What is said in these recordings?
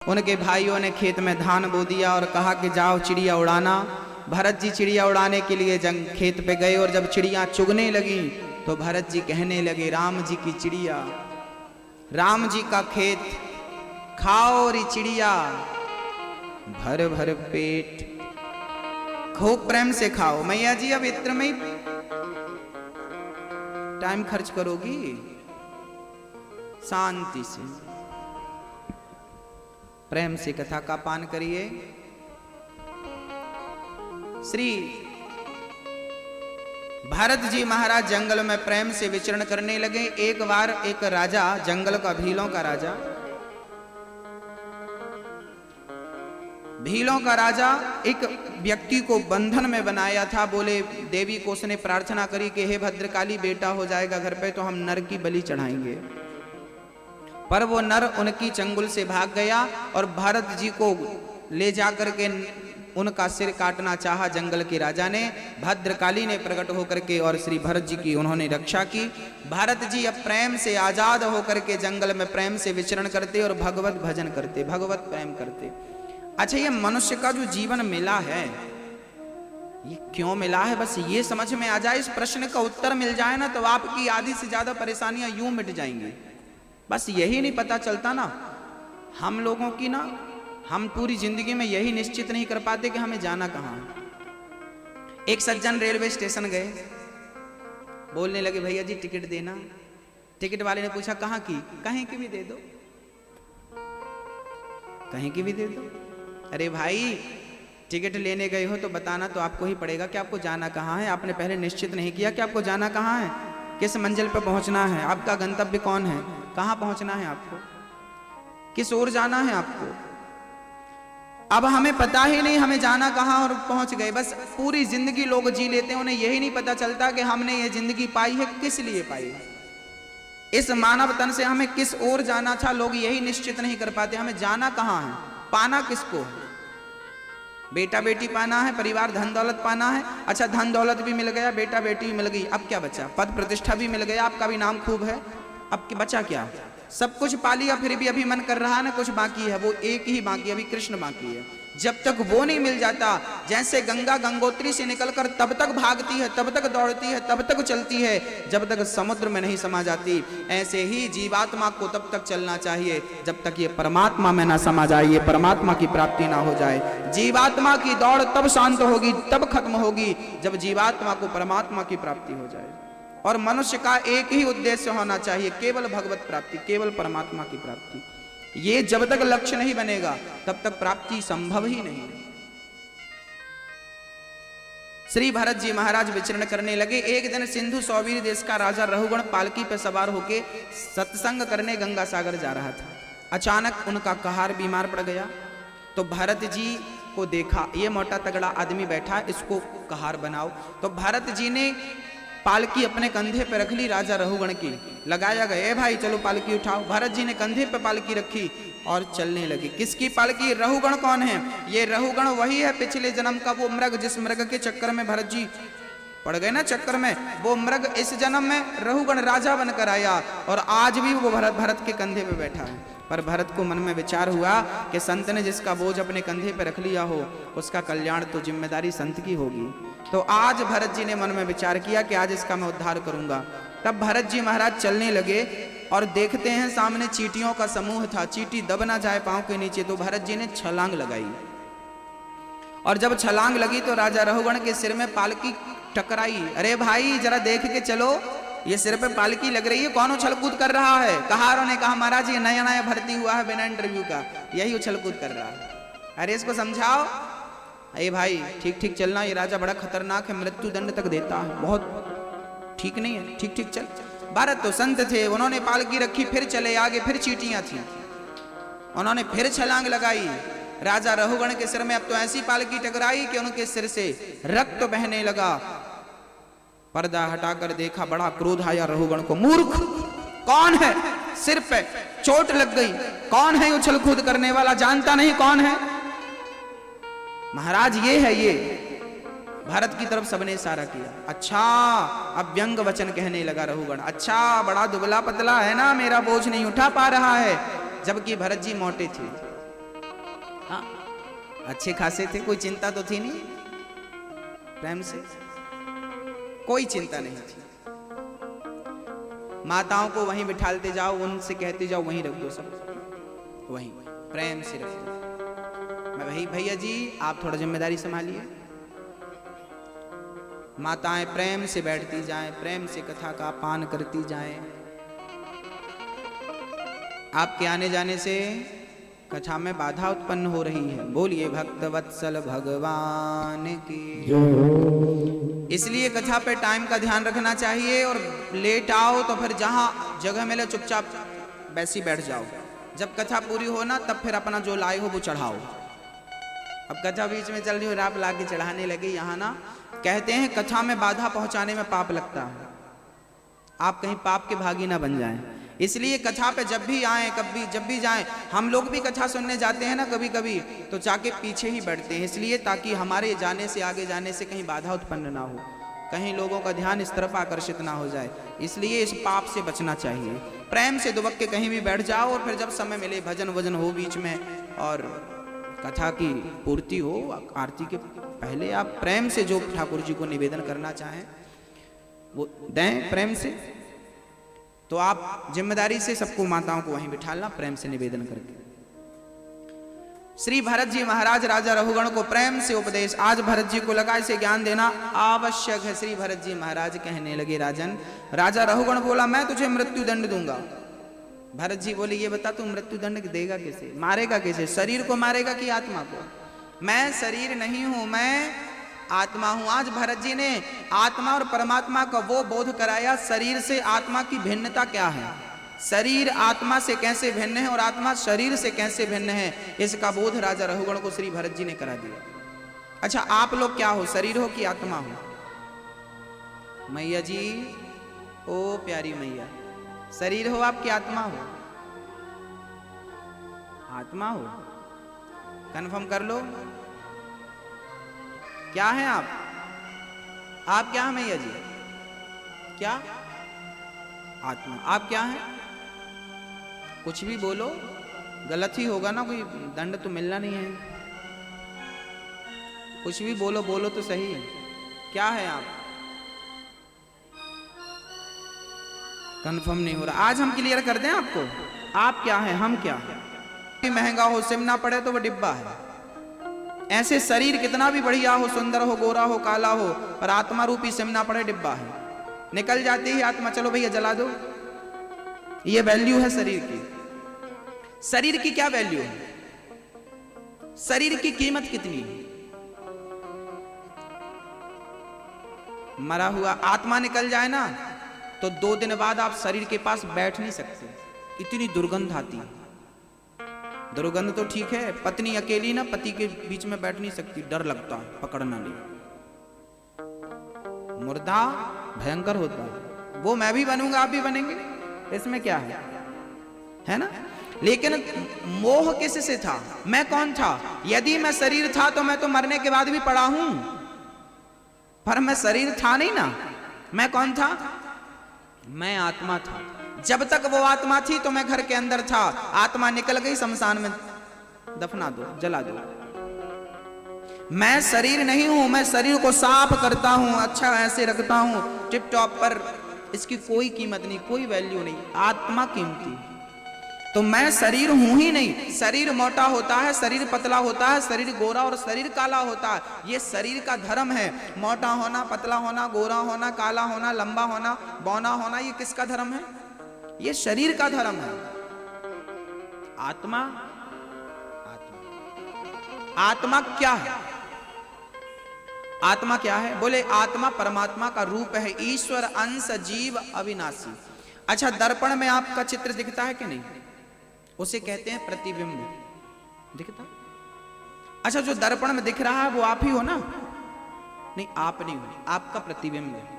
उनके भाइयों ने खेत में धान बो दिया और कहा कि जाओ चिड़िया उड़ाना। भरत जी चिड़िया उड़ाने के लिए खेत पे गए और जब चिड़िया चुगने लगी तो भरत जी कहने लगे, राम जी की चिड़िया, राम जी का खेत, खाओ री चिड़िया भर भर पेट, खूब प्रेम से खाओ। मैया जी अब इत्र में टाइम खर्च करोगी, शांति से प्रेम से कथा का पान करिए। श्री भरत जी महाराज जंगल में प्रेम से विचरण करने लगे। एक बार एक राजा, जंगल का भीलों का राजा, भीलों का राजा एक व्यक्ति को बंधन में बनाया था। बोले, देवी को उसने प्रार्थना करी कि हे भद्रकाली, बेटा हो जाएगा घर पे तो हम नर की बलि चढ़ाएंगे। पर वो नर उनकी चंगुल से भाग गया और भरत जी को ले जाकर के उनका सिर काटना चाहा जंगल के राजा ने। भद्रकाली ने प्रकट होकर के और श्री भरत जी की उन्होंने रक्षा की। भरत जी अब प्रेम से आजाद होकर के जंगल में प्रेम से विचरण करते और भगवत भजन करते, भगवत प्रेम करते। अच्छा, ये मनुष्य का जो जीवन मिला है, ये क्यों मिला है, बस ये समझ में आ जाए, इस प्रश्न का उत्तर मिल जाए ना तो आपकी आधी से ज्यादा परेशानियां यूं मिट जाएंगी। बस यही नहीं पता चलता ना हम लोगों की, ना हम पूरी जिंदगी में यही निश्चित नहीं कर पाते कि हमें जाना कहाँ है। एक सज्जन रेलवे स्टेशन गए, बोलने लगे, भैया जी टिकट देना। टिकट वाले ने पूछा, कहाँ की? कहीं की भी दे दो, कहीं की भी दे दो। अरे भाई, टिकट लेने गए हो तो बताना तो आपको ही पड़ेगा कि आपको जाना कहाँ है। आपने पहले निश्चित नहीं किया कि आपको जाना कहाँ है, किस मंजिल पर पहुंचना है, आपका गंतव्य कौन है, कहां पहुंचना है आपको, किस ओर जाना है आपको। अब हमें पता ही नहीं हमें जाना कहां और पहुंच गए। बस पूरी जिंदगी लोग जी लेते हैं, उन्हें यही नहीं पता चलता कि हमने ये जिंदगी पाई है किस लिए पाई है, इस मानव तन से हमें किस ओर जाना था, लोग यही निश्चित नहीं कर पाते हमें जाना कहां है, पाना किसको है। बेटा बेटी पाना है, परिवार धन दौलत पाना है। अच्छा, धन दौलत भी मिल गया, बेटा बेटी भी मिल गई, अब क्या बचा? पद प्रतिष्ठा भी मिल गया, आपका भी नाम खूब है, अब क्या बचा? क्या सब कुछ पा लिया, फिर भी अभी मन कर रहा है ना कुछ बाकी है, वो एक ही बाकी है, अभी कृष्ण बाकी है। जब तक वो नहीं मिल जाता, जैसे गंगा गंगोत्री से निकलकर तब तक भागती है, तब तक दौड़ती है, तब तक चलती है, जब तक समुद्र में नहीं समा जाती, ऐसे ही जीवात्मा को तब तक चलना चाहिए जब तक ये परमात्मा में ना समा जाए, ये परमात्मा की प्राप्ति ना हो जाए। जीवात्मा की दौड़ तब शांत होगी, तब खत्म होगी जब जीवात्मा को परमात्मा की प्राप्ति हो जाए। और मनुष्य का एक ही उद्देश्य होना चाहिए, केवल भगवत प्राप्ति, केवल परमात्मा की प्राप्ति। ये जब तक लक्ष्य नहीं बनेगा तब तक प्राप्ति संभव ही नहीं। श्री भरत जी महाराज विचरण करने लगे। एक दिन सिंधु सौवीर देश का राजा रहुगण पालकी पर सवार होके सत्संग करने गंगा सागर जा रहा था। अचानक उनका कहार बीमार पड़ गया तो भरत जी को देखा, ये मोटा तगड़ा आदमी बैठा, इसको कहार बनाओ। तो भरत जी ने पालकी अपने कंधे पे रख ली, राजा रहुगण की लगाया गया, ए भाई चलो पालकी उठाओ। भरत जी ने कंधे पे पालकी रखी और चलने लगी। किसकी पालकी? रहुगण कौन है? ये रहुगण वही है पिछले जन्म का वो मृग, जिस मृग के चक्कर में भरत जी पड़ गए ना चक्कर में, वो मृग इस जन्म में रहुगण राजा बनकर आया और आज भी वो भरत के कंधे पे बैठा है। पर भरत को मन में विचार हुआ कि संत ने जिसका बोझ अपने कंधे पे रख लिया हो उसका कल्याण तो जिम्मेदारी संत की होगी। तो आज भरत जी ने मन में विचार किया कि आज इसका मैं उद्धार करूंगा। तब भरत जी महाराज चलने लगे और देखते हैं सामने चींटियों का समूह था, चींटी दब ना जाए पांव के नीचे। तो भरत जी ने छलांग लगाई और जब छलांग लगी तो राजा रहुगण के सिर में पालकी टकराई। अरे भाई जरा देख के चलो, ये सिर पे पालकी लग रही है, कौन उछल कूद कर रहा है? कहारों ने कहा, महाराज ये नया नया भर्ती हुआ है बिना इंटरव्यू का, यही उछल कूद कर रहा है। अरे इसको समझाओ। अरे भाई ठीक ठीक चलना, ये राजा बड़ा खतरनाक है, मृत्यु दंड तक देता है, बहुत ठीक नहीं है, ठीक ठीक चल। भरत तो संत थे, उन्होंने पालकी रखी, फिर चले आगे, फिर चींटियां थी, उन्होंने फिर छलांग लगाई। राजा रहुगण के सिर में अब तो ऐसी पालकी टकराई कि उनके सिर से रक्त बहने लगा। पर्दा हटाकर देखा, बड़ा क्रोध आया रहुगण को। मूर्ख, कौन है? सिर पे चोट लग गई, कौन है उछल कूद करने वाला? जानता नहीं कौन है? महाराज ये है, ये भारत की तरफ सबने इशारा किया। अच्छा, अब व्यंग वचन कहने लगा रहुगण, अच्छा बड़ा दुबला पतला है ना, मेरा बोझ नहीं उठा पा रहा है, जबकि भरत जी मोटे थे। हाँ, अच्छे खासे थे, कोई चिंता तो थी नहीं, प्रेम से कोई चिंता नहीं थी। माताओं को वहीं बिठालते जाओ, उनसे कहते जाओ वहीं रख दो, सब वहीं प्रेम से रख दो। मैं वही, भैया जी आप थोड़ा जिम्मेदारी संभालिए। माताएं प्रेम से बैठती जाएं, प्रेम से कथा का पान करती जाएं। आपके आने जाने से कथा में बाधा उत्पन्न हो रही है। बोलिए भक्त वत्सल भगवान की। इसलिए कथा पे टाइम का ध्यान रखना चाहिए, और लेट आओ तो फिर जहां जगह मिले चुपचाप वैसी बैठ जाओ। जब कथा पूरी हो ना तब फिर अपना जो लाए हो वो चढ़ाओ। अब कथा बीच में चल रही हो, आप लाके चढ़ाने लगे, यहाँ ना कहते हैं कथा में बाधा पहुंचाने में पाप लगता है। आप कहीं पाप के भागी ना बन जाएं। इसलिए कथा पे जब भी आए, कभी जब भी जाएं, हम लोग भी कथा सुनने जाते हैं ना कभी कभी, तो जाके पीछे ही बैठते हैं, इसलिए ताकि हमारे जाने से, आगे जाने से कहीं बाधा उत्पन्न ना हो, कहीं लोगों का ध्यान इस तरफ आकर्षित ना हो जाए। इसलिए इस पाप से बचना चाहिए। प्रेम से दुबक के कहीं भी बैठ जाओ, और फिर जब समय मिले, भजन वजन हो बीच में और कथा की पूर्ति हो, आरती के पहले आप प्रेम से जो ठाकुर जी को निवेदन करना चाहें वो दें प्रेम से। तो आप जिम्मेदारी से सबको, माताओं को वहीं बिठालना, प्रेम से निवेदन करके। श्री भरत जी महाराज राजा रघुगण को प्रेम से उपदेश, आज भरत जी को लगा इसे ज्ञान देना आवश्यक है। श्री भरत जी महाराज कहने लगे, राजन, राजा रघुगण बोला मैं तुझे मृत्यु दंड दूंगा। भरत जी बोले ये बता तू मृत्यु दंड देगा कैसे, मारेगा कैसे, शरीर को मारेगा कि आत्मा को? मैं शरीर नहीं हूं, मैं आत्मा हूं। आज भरत जी ने आत्मा और परमात्मा का वो बोध कराया, शरीर से आत्मा की भिन्नता क्या है, शरीर आत्मा से कैसे भिन्न है और आत्मा शरीर से कैसे भिन्न है, इसका बोध राजा रघुगण को श्री भरत जी ने करा दिया। अच्छा आप लोग क्या हो, शरीर हो कि आत्मा हो? मैया जी, ओ प्यारी मैया, शरीर हो आप कि आत्मा हो? आत्मा हो, कंफर्म कर लो। क्या है आप क्या है मैया जी? क्या? आत्मा। आप क्या है? कुछ भी बोलो, गलत ही होगा ना, कोई दंड तो मिलना नहीं है। कुछ भी बोलो, बोलो तो सही। क्या है आप? कंफर्म नहीं हो रहा। आज हम क्लियर कर दें आपको, आप क्या है, हम क्या है। महंगा हो, सिम ना पड़े तो वो डिब्बा है। ऐसे शरीर कितना भी बढ़िया हो, सुंदर हो, गोरा हो, काला हो, पर आत्मा रूपी सिम ना पड़े डिब्बा है। निकल जाती है आत्मा, चलो भैया जला दो। ये वैल्यू है शरीर की। शरीर की क्या वैल्यू है? शरीर की कीमत कितनी है? मरा हुआ आत्मा निकल जाए ना तो 2 दिन बाद आप शरीर के पास बैठ नहीं सकते, इतनी दुर्गंध आती है। दुर्गंध तो ठीक है, पत्नी अकेली ना पति के बीच में बैठ नहीं सकती, डर लगता है पकड़ना नहीं। मुर्दा भयंकर होता है। वो मैं भी बनूंगा, आप भी बनेंगे, इसमें क्या है ना? लेकिन मोह किससे था? मैं कौन था? यदि मैं शरीर था तो मैं तो मरने के बाद भी पड़ा हूं, पर मैं शरीर था नहीं ना। मैं कौन था? मैं आत्मा था। जब तक वो आत्मा थी तो मैं घर के अंदर था, आत्मा निकल गई शमशान में दफना दो, जला दो। मैं शरीर नहीं हूं, मैं शरीर को साफ करता हूं, अच्छा ऐसे रखता हूं टिप टॉप पर, इसकी कोई कीमत नहीं, कोई वैल्यू नहीं। आत्मा कीमती। तो मैं शरीर हूं ही नहीं। शरीर मोटा होता है, शरीर पतला होता है, शरीर गोरा और शरीर काला होता है, ये शरीर का धर्म है। मोटा होना, पतला होना, गोरा होना, काला होना, लंबा होना, बौना होना, ये किसका धर्म है? ये शरीर का धर्म है। आत्मा, आत्मा क्या है? आत्मा क्या है? बोले आत्मा परमात्मा का रूप है, ईश्वर अंश, जीव, अविनाशी। अच्छा दर्पण में आपका चित्र दिखता है कि नहीं? उसे कहते हैं प्रतिबिंब। दिखता? अच्छा जो दर्पण में दिख रहा है वो आप ही हो ना? नहीं, आप नहीं हो, आपका प्रतिबिंब है।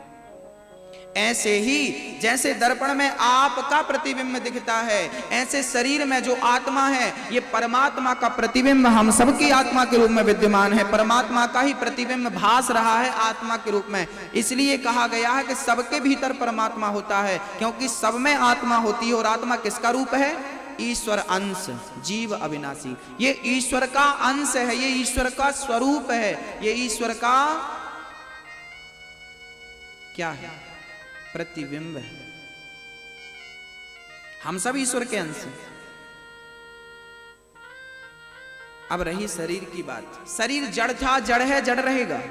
ऐसे ही जैसे दर्पण में आपका प्रतिबिंब दिखता है, ऐसे शरीर में जो आत्मा है ये परमात्मा का प्रतिबिंब हम सबकी आत्मा के रूप में विद्यमान है। परमात्मा का ही प्रतिबिंब भास रहा है आत्मा के रूप में। इसलिए कहा गया है कि सबके भीतर परमात्मा होता है, क्योंकि सब में आत्मा होती है। और आत्मा किसका रूप है? ईश्वर अंश जीव अविनाशी। ये ईश्वर का अंश है, ये ईश्वर का स्वरूप है, ये ईश्वर का क्या है? प्रतिबिंब है। हम सब ईश्वर के अंश हैं। अब रही शरीर की बात। शरीर जड़ था, जड़ है, जड़ रहेगा।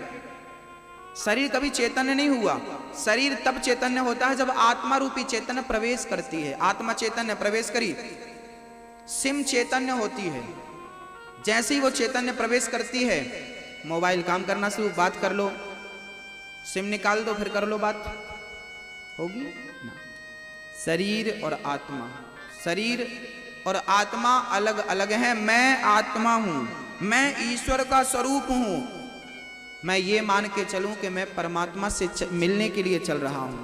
शरीर कभी चैतन्य नहीं हुआ। शरीर तब चैतन्य होता है जब आत्मा रूपी चैतन्य प्रवेश करती है। आत्मा चैतन्य प्रवेश करी, सिम चैतन्य होती है। जैसे ही वो चैतन्य प्रवेश करती है, मोबाइल काम करना शुरू, बात कर लो, सिम निकाल दो, फिर कर लो, बात होगी ना। शरीर और आत्मा, शरीर और आत्मा अलग अलग है। मैं आत्मा हूं, मैं ईश्वर का स्वरूप हूं। मैं ये मान के चलूं कि मैं परमात्मा से मिलने के लिए चल रहा हूं।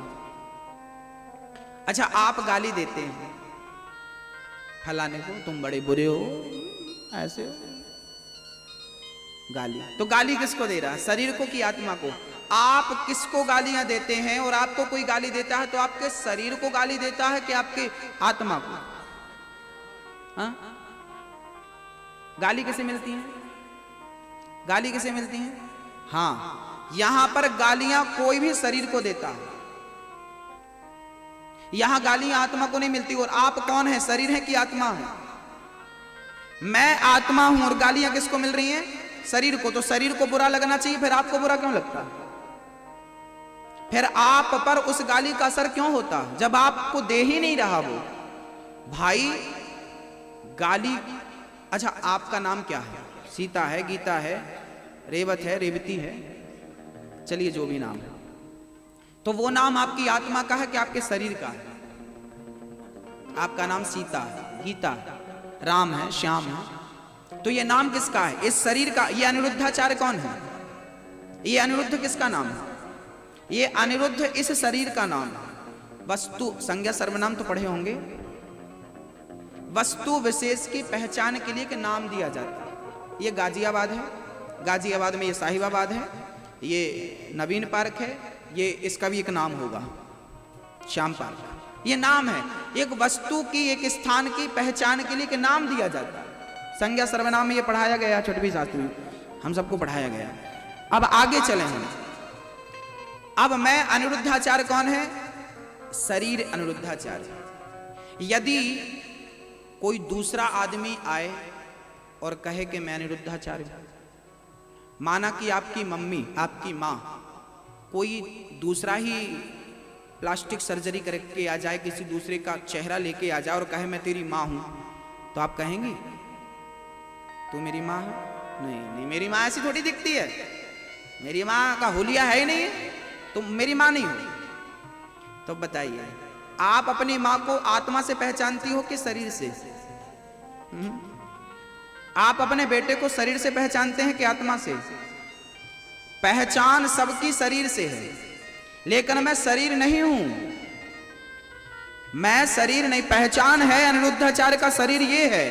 अच्छा, आप गाली देते हैं फलाने को, तुम बड़े बुरे हो, ऐसे हो, गाली। तो गाली किसको दे रहा है? शरीर को कि आत्मा को? आप किसको गालियां देते हैं? और आपको कोई गाली देता है तो आपके शरीर को गाली देता है कि आपके आत्मा को? हाँ? गाली किसे मिलती है? गाली किसे मिलती है? हाँ, यहां पर गालियां कोई भी शरीर को देता है। यहां गालियां आत्मा को नहीं मिलती। और आप कौन है? शरीर है कि आत्मा है? मैं आत्मा हूं और गालियां किसको मिल रही हैं? शरीर को। तो शरीर को बुरा लगना चाहिए, फिर आपको बुरा क्यों लगता? फिर आप पर उस गाली का असर क्यों होता जब आपको दे ही नहीं रहा वो? भाई गाली, अच्छा आपका नाम क्या है? सीता है, गीता है, रेवत है, रेवती है, चलिए जो भी नाम है, तो वो नाम आपकी आत्मा का है कि आपके शरीर का है? आपका नाम सीता है, गीता है, राम है, श्याम है, तो ये नाम किसका है? इस शरीर का। ये अनिरुद्धाचार्य कौन है? ये अनिरुद्ध किसका नाम है? ये अनिरुद्ध इस शरीर का नाम है। वस्तु संज्ञा सर्वनाम तो पढ़े होंगे। वस्तु विशेष की पहचान के लिए के नाम दिया जाता है। ये गाजियाबाद है, गाजियाबाद में ये साहिबाबाद है, ये नवीन पार्क है, ये इसका भी एक नाम होगा, श्याम पार्क। ये नाम है। एक वस्तु की, एक स्थान की पहचान के लिए के नाम दिया जाता है। संज्ञा सर्वनाम में ये पढ़ाया गया, छठवीं शास्त्री में हम सबको पढ़ाया गया। अब आगे चले हम। अब मैं अनिरुद्धाचार्य कौन है? शरीर अनिरुद्धाचार्य। यदि कोई दूसरा आदमी आए और कहे कि मैं अनिरुद्धाचार्य हूं, माना कि आपकी मम्मी, आपकी माँ, कोई दूसरा ही प्लास्टिक सर्जरी करके आ जाए, किसी दूसरे का चेहरा लेके आ जाए और कहे मैं तेरी माँ हूं, तो आप कहेंगे तू मेरी माँ है? नहीं नहीं, मेरी माँ ऐसी थोड़ी दिखती है, मेरी माँ का हुलिया है ही नहीं, तुम मेरी माँ नहीं हो। तो बताइए, आप अपनी माँ को आत्मा से पहचानती हो कि शरीर से? आप अपने बेटे को शरीर से पहचानते हैं कि आत्मा से? पहचान सबकी शरीर से है, लेकिन मैं शरीर नहीं हूं। मैं शरीर नहीं, पहचान है अनिरुद्धाचार्य का शरीर ये है।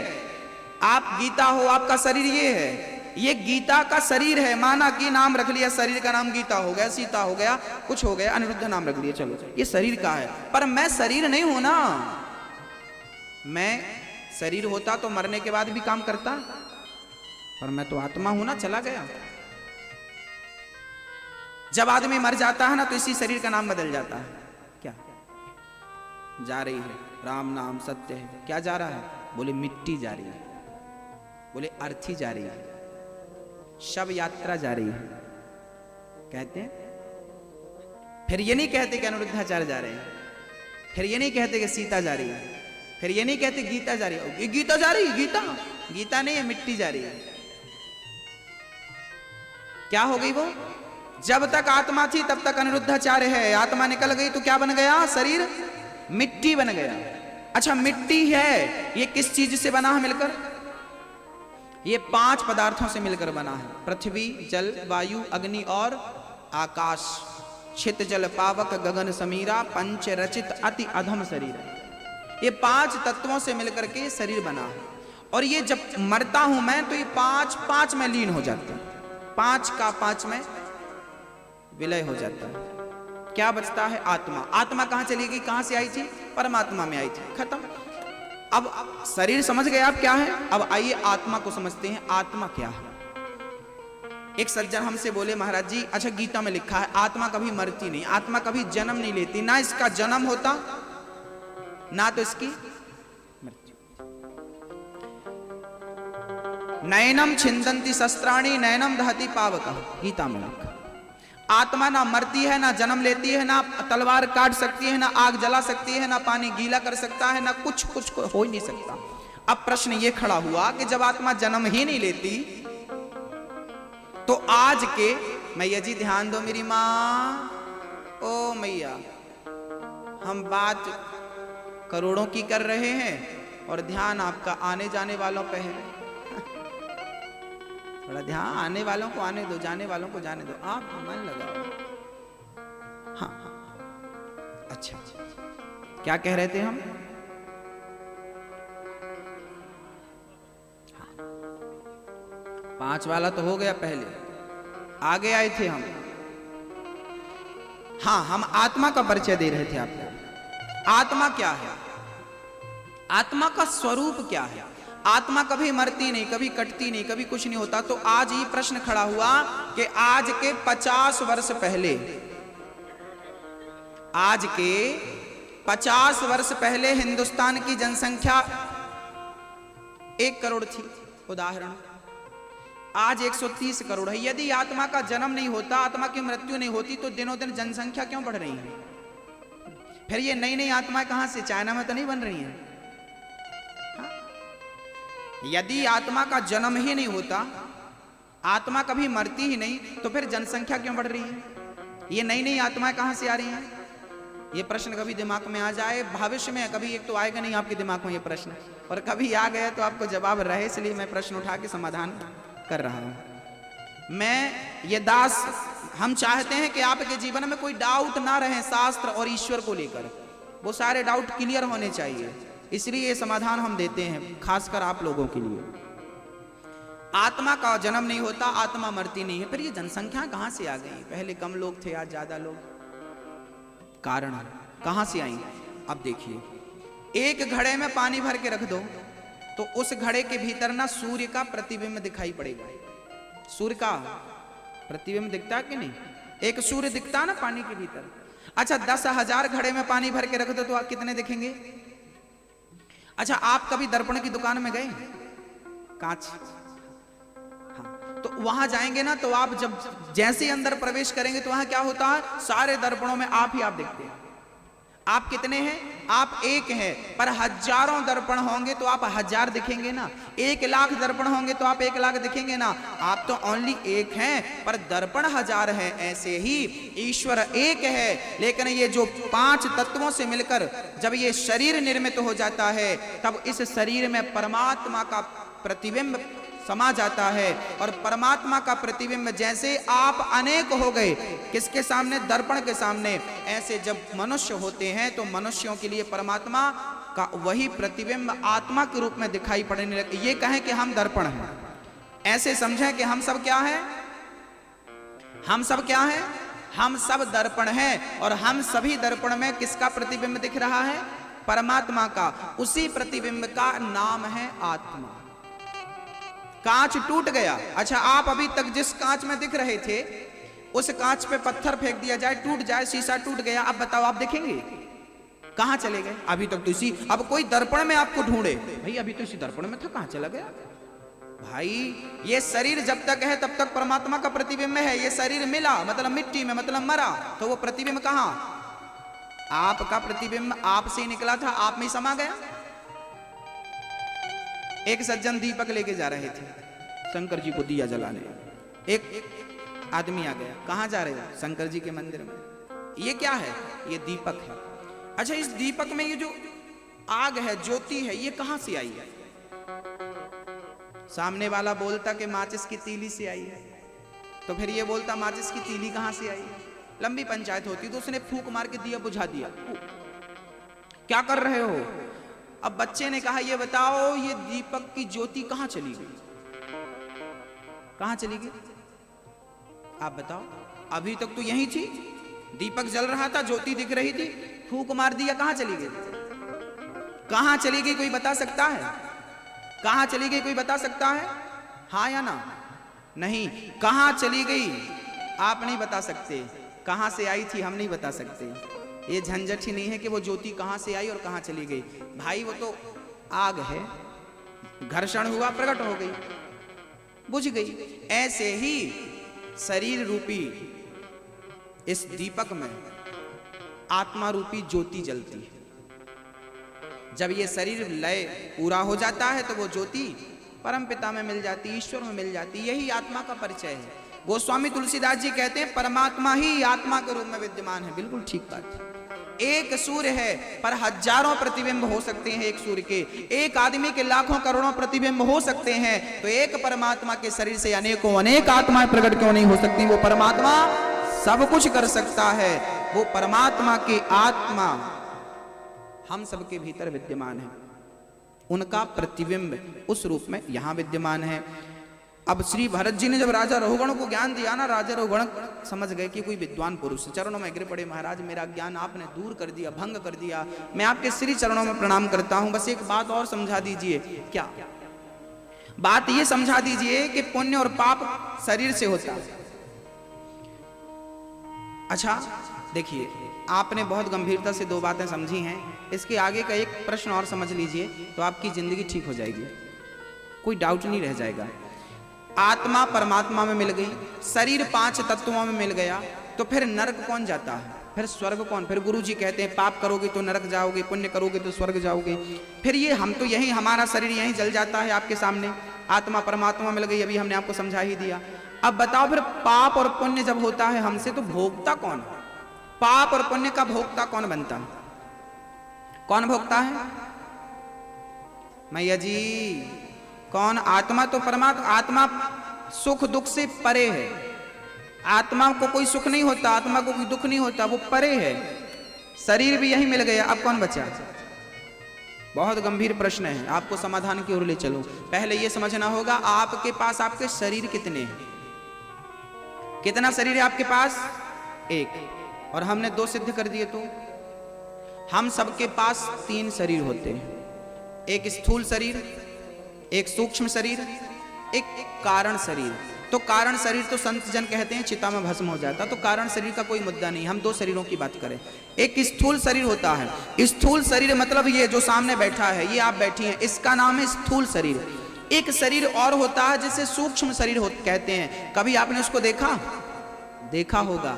आप गीता हो, आपका शरीर ये है, ये गीता का शरीर है। माना कि नाम रख लिया, शरीर का नाम गीता हो गया, सीता हो गया, कुछ हो गया, अनिरुद्ध नाम रख लिया, चलो ये शरीर का है, पर मैं शरीर नहीं हूं ना। मैं शरीर होता तो मरने के बाद भी काम करता, पर मैं तो आत्मा हूं ना, चला गया। जब आदमी मर जाता है ना तो इसी शरीर का नाम बदल जाता है। क्या जा रही है? राम नाम सत्य है। क्या जा रहा है? बोले मिट्टी जा रही है, बोले अर्थी जा रही है, शव यात्रा जा रही है, कहते हैं। फिर ये नहीं कहते कि अनिरुद्धाचार्य जा रहे हैं, फिर ये नहीं कहते कि सीता जा रही है, फिर ये नहीं कहते गीता जा रही है। ये गीता जा रही है, गीता नहीं है, मिट्टी जा रही है। क्या हो गई वो? जब तक आत्मा थी तब तक अनिरुद्धाचार्य है, आत्मा निकल गई तो क्या बन गया? शरीर मिट्टी बन गया। अच्छा, मिट्टी है, ये किस चीज से बना है मिलकर? ये 5 पदार्थों से मिलकर बना है। पृथ्वी, जल, वायु, अग्नि और आकाश। छित जल पावक गगन समीरा, पंच रचित अति अधम शरीर। ये 5 तत्वों से मिलकर के शरीर बना है। और ये जब मरता हूं मैं तो ये 5 में लीन हो जाते हैं, 5 का 5 में विलय हो जाता है। क्या बचता है? आत्मा। आत्मा कहां चली गई? कहां से आई थी? परमात्मा में आई थी, खत्म। अब शरीर समझ गए आप क्या है, अब आइए आत्मा को समझते हैं। आत्मा क्या है? एक सज्जन हमसे बोले, महाराज जी अच्छा गीता में लिखा है आत्मा कभी मरती नहीं, आत्मा कभी जन्म नहीं लेती, ना इसका जन्म होता ना तो इसकी मृत्यु। नयनम छिंदंती शस्त्राणी नयनम दहती पावक, गीता में लिखा। आत्मा ना मरती है, ना जन्म लेती है, ना तलवार काट सकती है, ना आग जला सकती है, ना पानी गीला कर सकता है, ना कुछ हो ही नहीं सकता। अब प्रश्न ये खड़ा हुआ कि जब आत्मा जन्म ही नहीं लेती तो आज के, मैया जी ध्यान दो मेरी माँ, ओ मैया, हम बात करोड़ों की कर रहे हैं और ध्यान आपका आने जाने वालों पे है। थोड़ा ध्यान, आने वालों को आने दो, जाने वालों को जाने दो, आप मन लगाओ। हाँ हाँ अच्छा, क्या कह रहे थे हम? हाँ, 5 वाला तो हो गया, पहले आगे आए थे हम। हाँ, हम आत्मा का परिचय दे रहे थे आपको। आत्मा क्या है? आत्मा का स्वरूप क्या है? आत्मा कभी मरती नहीं, कभी कटती नहीं, कभी कुछ नहीं होता। तो आज ये प्रश्न खड़ा हुआ कि आज के 50 वर्ष पहले, आज के 50 वर्ष पहले हिंदुस्तान की जनसंख्या 1 करोड़ थी, उदाहरण। आज 130 करोड़ है। यदि आत्मा का जन्म नहीं होता, आत्मा की मृत्यु नहीं होती, तो दिनों दिन जनसंख्या क्यों बढ़ रही है? फिर ये नई नई आत्माएं कहां से? चाइना में तो नहीं बन रही हैं। यदि आत्मा का जन्म ही नहीं होता, आत्मा कभी मरती ही नहीं, तो फिर जनसंख्या क्यों बढ़ रही है? ये नई नई आत्माएं कहां से आ रही हैं? ये प्रश्न कभी दिमाग में आ जाए, भविष्य में कभी एक तो आएगा नहीं आपके दिमाग में ये प्रश्न, और कभी आ गया तो आपको जवाब रहे, इसलिए मैं प्रश्न उठा के समाधान कर रहा हूं। मैं ये दास, हम चाहते हैं कि आपके जीवन में कोई डाउट ना रहे शास्त्र और ईश्वर को लेकर, वो सारे डाउट क्लियर होने चाहिए, इसलिए ये समाधान हम देते हैं खासकर आप लोगों के लिए। आत्मा का जन्म नहीं होता, आत्मा मरती नहीं है, फिर ये जनसंख्या कहां से आ गई? पहले कम लोग थे, आज ज्यादा लोग, कारण कहां से आई? अब देखिए, एक घड़े में पानी भर के रख दो तो उस घड़े के भीतर ना सूर्य का प्रतिबिंब दिखाई पड़ेगा। सूर्य का प्रतिबिंब दिखता है कि नहीं? एक सूर्य दिखता है ना पानी के भीतर। अच्छा, 10,000 घड़े में पानी भर के रख दो तो आप कितने दिखेंगे? अच्छा, आप कभी दर्पण की दुकान में गए? कांच, हाँ, तो वहां जाएंगे ना, तो आप जब जैसे अंदर प्रवेश करेंगे तो वहां क्या होता है? सारे दर्पणों में आप ही आप दिखते हैं। आप कितने हैं? आप एक हैं, पर हजारों दर्पण होंगे तो आप 1000 दिखेंगे ना। 1,00,000 दर्पण होंगे तो आप 1,00,000 दिखेंगे ना। आप तो ओनली एक हैं, पर दर्पण 1000 हैं। ऐसे ही ईश्वर एक है, लेकिन ये जो 5 तत्वों से मिलकर जब ये शरीर निर्मित हो जाता है, तब इस शरीर में परमात्मा का प्रतिबिंब समा जाता है। और परमात्मा का प्रतिबिंब जैसे आप अनेक हो गए, किसके सामने? दर्पण के सामने। ऐसे जब मनुष्य होते हैं तो मनुष्यों के लिए परमात्मा का वही प्रतिबिंब आत्मा के रूप में दिखाई पड़ने लगे। ये कहें कि हम दर्पण हैं, ऐसे समझें कि हम सब क्या हैं? हम सब क्या हैं? हम सब दर्पण हैं, और हम सभी दर्पण में किसका प्रतिबिंब दिख रहा है? परमात्मा का। उसी प्रतिबिंब का नाम है आत्मा। कांच टूट गया। अच्छा, आप अभी तक जिस कांच में दिख रहे थे, उस कांच पे पत्थर फेंक दिया जाए, टूट जाए, शीशा टूट गया, अब बताओ आप दिखेंगे? कहां चले गए? अभी तक तो इसी, अब कोई दर्पण में आपको ढूंढे, भाई अभी तो इसी दर्पण में था, कहां चला गया? भाई ये शरीर जब तक है तब तक परमात्मा का प्रतिबिंब है। ये शरीर मिला मतलब मिट्टी में, मतलब मरा, तो वो प्रतिबिंब कहां? आपका प्रतिबिंब आपसे ही निकला था, आप में समा गया। एक सज्जन दीपक लेके जा रहे थे शंकर जी को दिया जलाने। एक आदमी आ गया, कहां जा रहे हो? शंकर जी के मंदिर में। ये क्या है? ये दीपक है। अच्छा, इस दीपक में ये जो आग है, ज्योति है, ये कहां से आई है? सामने वाला बोलता कि माचिस की तीली से आई है, तो फिर ये बोलता माचिस की तीली कहां से आई है? लंबी पंचायत होती, तो उसने फूंक मार के दिया बुझा दिया। क्या कर रहे हो? अब बच्चे ने कहा, ये बताओ ये दीपक की ज्योति कहां चली गई? कहां चली गई? आप बताओ। अभी तक तो यही थी, दीपक जल रहा था, ज्योति दिख रही थी, फूंक मार दिया, कहां चली गई? कहां चली गई कोई बता सकता है? कहां चली गई कोई बता सकता है? हाँ या ना? नहीं। कहां चली गई आप नहीं बता सकते, कहां से आई थी हम नहीं बता सकते। ये झंझट ही नहीं है कि वो ज्योति कहां से आई और कहां चली गई। भाई वो तो आग है, घर्षण हुआ प्रकट हो गई, बुझ गई। ऐसे ही शरीर रूपी इस दीपक में आत्मा रूपी ज्योति जलती है। जब ये शरीर लय पूरा हो जाता है तो वो ज्योति परम पिता में मिल जाती, ईश्वर में मिल जाती। यही आत्मा का परिचय है। गोस्वामी तुलसीदास जी कहते हैं परमात्मा ही आत्मा के रूप में विद्यमान है। बिल्कुल ठीक बात है। एक सूर्य है पर हजारों प्रतिबिंब हो सकते हैं एक सूर्य के, एक आदमी के लाखों करोड़ों प्रतिबिंब हो सकते हैं, तो एक परमात्मा के शरीर से अनेकों अनेक आत्माएं प्रकट क्यों नहीं हो सकती? वो परमात्मा सब कुछ कर सकता है। वो परमात्मा की आत्मा हम सबके भीतर विद्यमान है, उनका प्रतिबिंब उस रूप में यहां विद्यमान है। अब श्री भरत जी ने जब राजा रहुगण को ज्ञान दिया ना, राजा रहुगण समझ गए कि कोई विद्वान पुरुष। चरणों में गिर पड़े, महाराज मेरा ज्ञान आपने दूर कर दिया, भंग कर दिया, मैं आपके श्री चरणों में प्रणाम करता हूं। बस एक बात और समझा दीजिए। क्या बात? ये समझा दीजिए कि पुण्य और पाप शरीर से होता है। अच्छा देखिए, आपने बहुत गंभीरता से दो बातें समझी हैं। इसके आगे का एक प्रश्न और समझ लीजिए तो आपकी जिंदगी ठीक हो जाएगी, कोई डाउट नहीं रह जाएगा। आत्मा परमात्मा में मिल गई, शरीर पांच तत्वों में मिल गया, तो फिर नरक कौन जाता है? फिर स्वर्ग कौन? फिर गुरु जी कहते हैं पाप करोगे तो नरक जाओगे, पुण्य करोगे तो स्वर्ग जाओगे। फिर ये हम तो यही, हमारा शरीर यहीं जल जाता है आपके सामने, आत्मा परमात्मा मिल गई, अभी हमने आपको समझा ही दिया। अब बताओ फिर पाप और पुण्य जब होता है हमसे तो भोगता कौन? पाप और पुण्य का भोगता कौन बनता है? कौन भोगता है? मैया जी कौन? आत्मा तो परमात्मा, आत्मा सुख दुख से परे है। आत्मा को कोई सुख नहीं होता, आत्मा को कोई दुख नहीं होता, वो परे है। शरीर भी यही मिल गया, अब कौन बचा? बहुत गंभीर प्रश्न है, आपको समाधान की ओर ले चलो। पहले ये समझना होगा आपके पास आपके शरीर कितने हैं? कितना शरीर है आपके पास? एक। और हमने दो सिद्ध कर दिए तो हम सबके पास तीन शरीर होते हैं, एक स्थूल शरीर, एक सूक्ष्म शरीर, एक कारण शरीर। तो कारण शरीर तो संत जन कहते हैं चिता में भस्म हो जाता, तो कारण शरीर का कोई मुद्दा नहीं। हम दो शरीरों की बात करें। एक स्थूल शरीर होता है, स्थूल शरीर मतलब ये जो सामने बैठा है, ये आप बैठी हैं, इसका नाम है स्थूल शरीर। एक शरीर और होता है जिसे सूक्ष्म शरीर कहते हैं। कभी आपने उसको देखा? देखा होगा।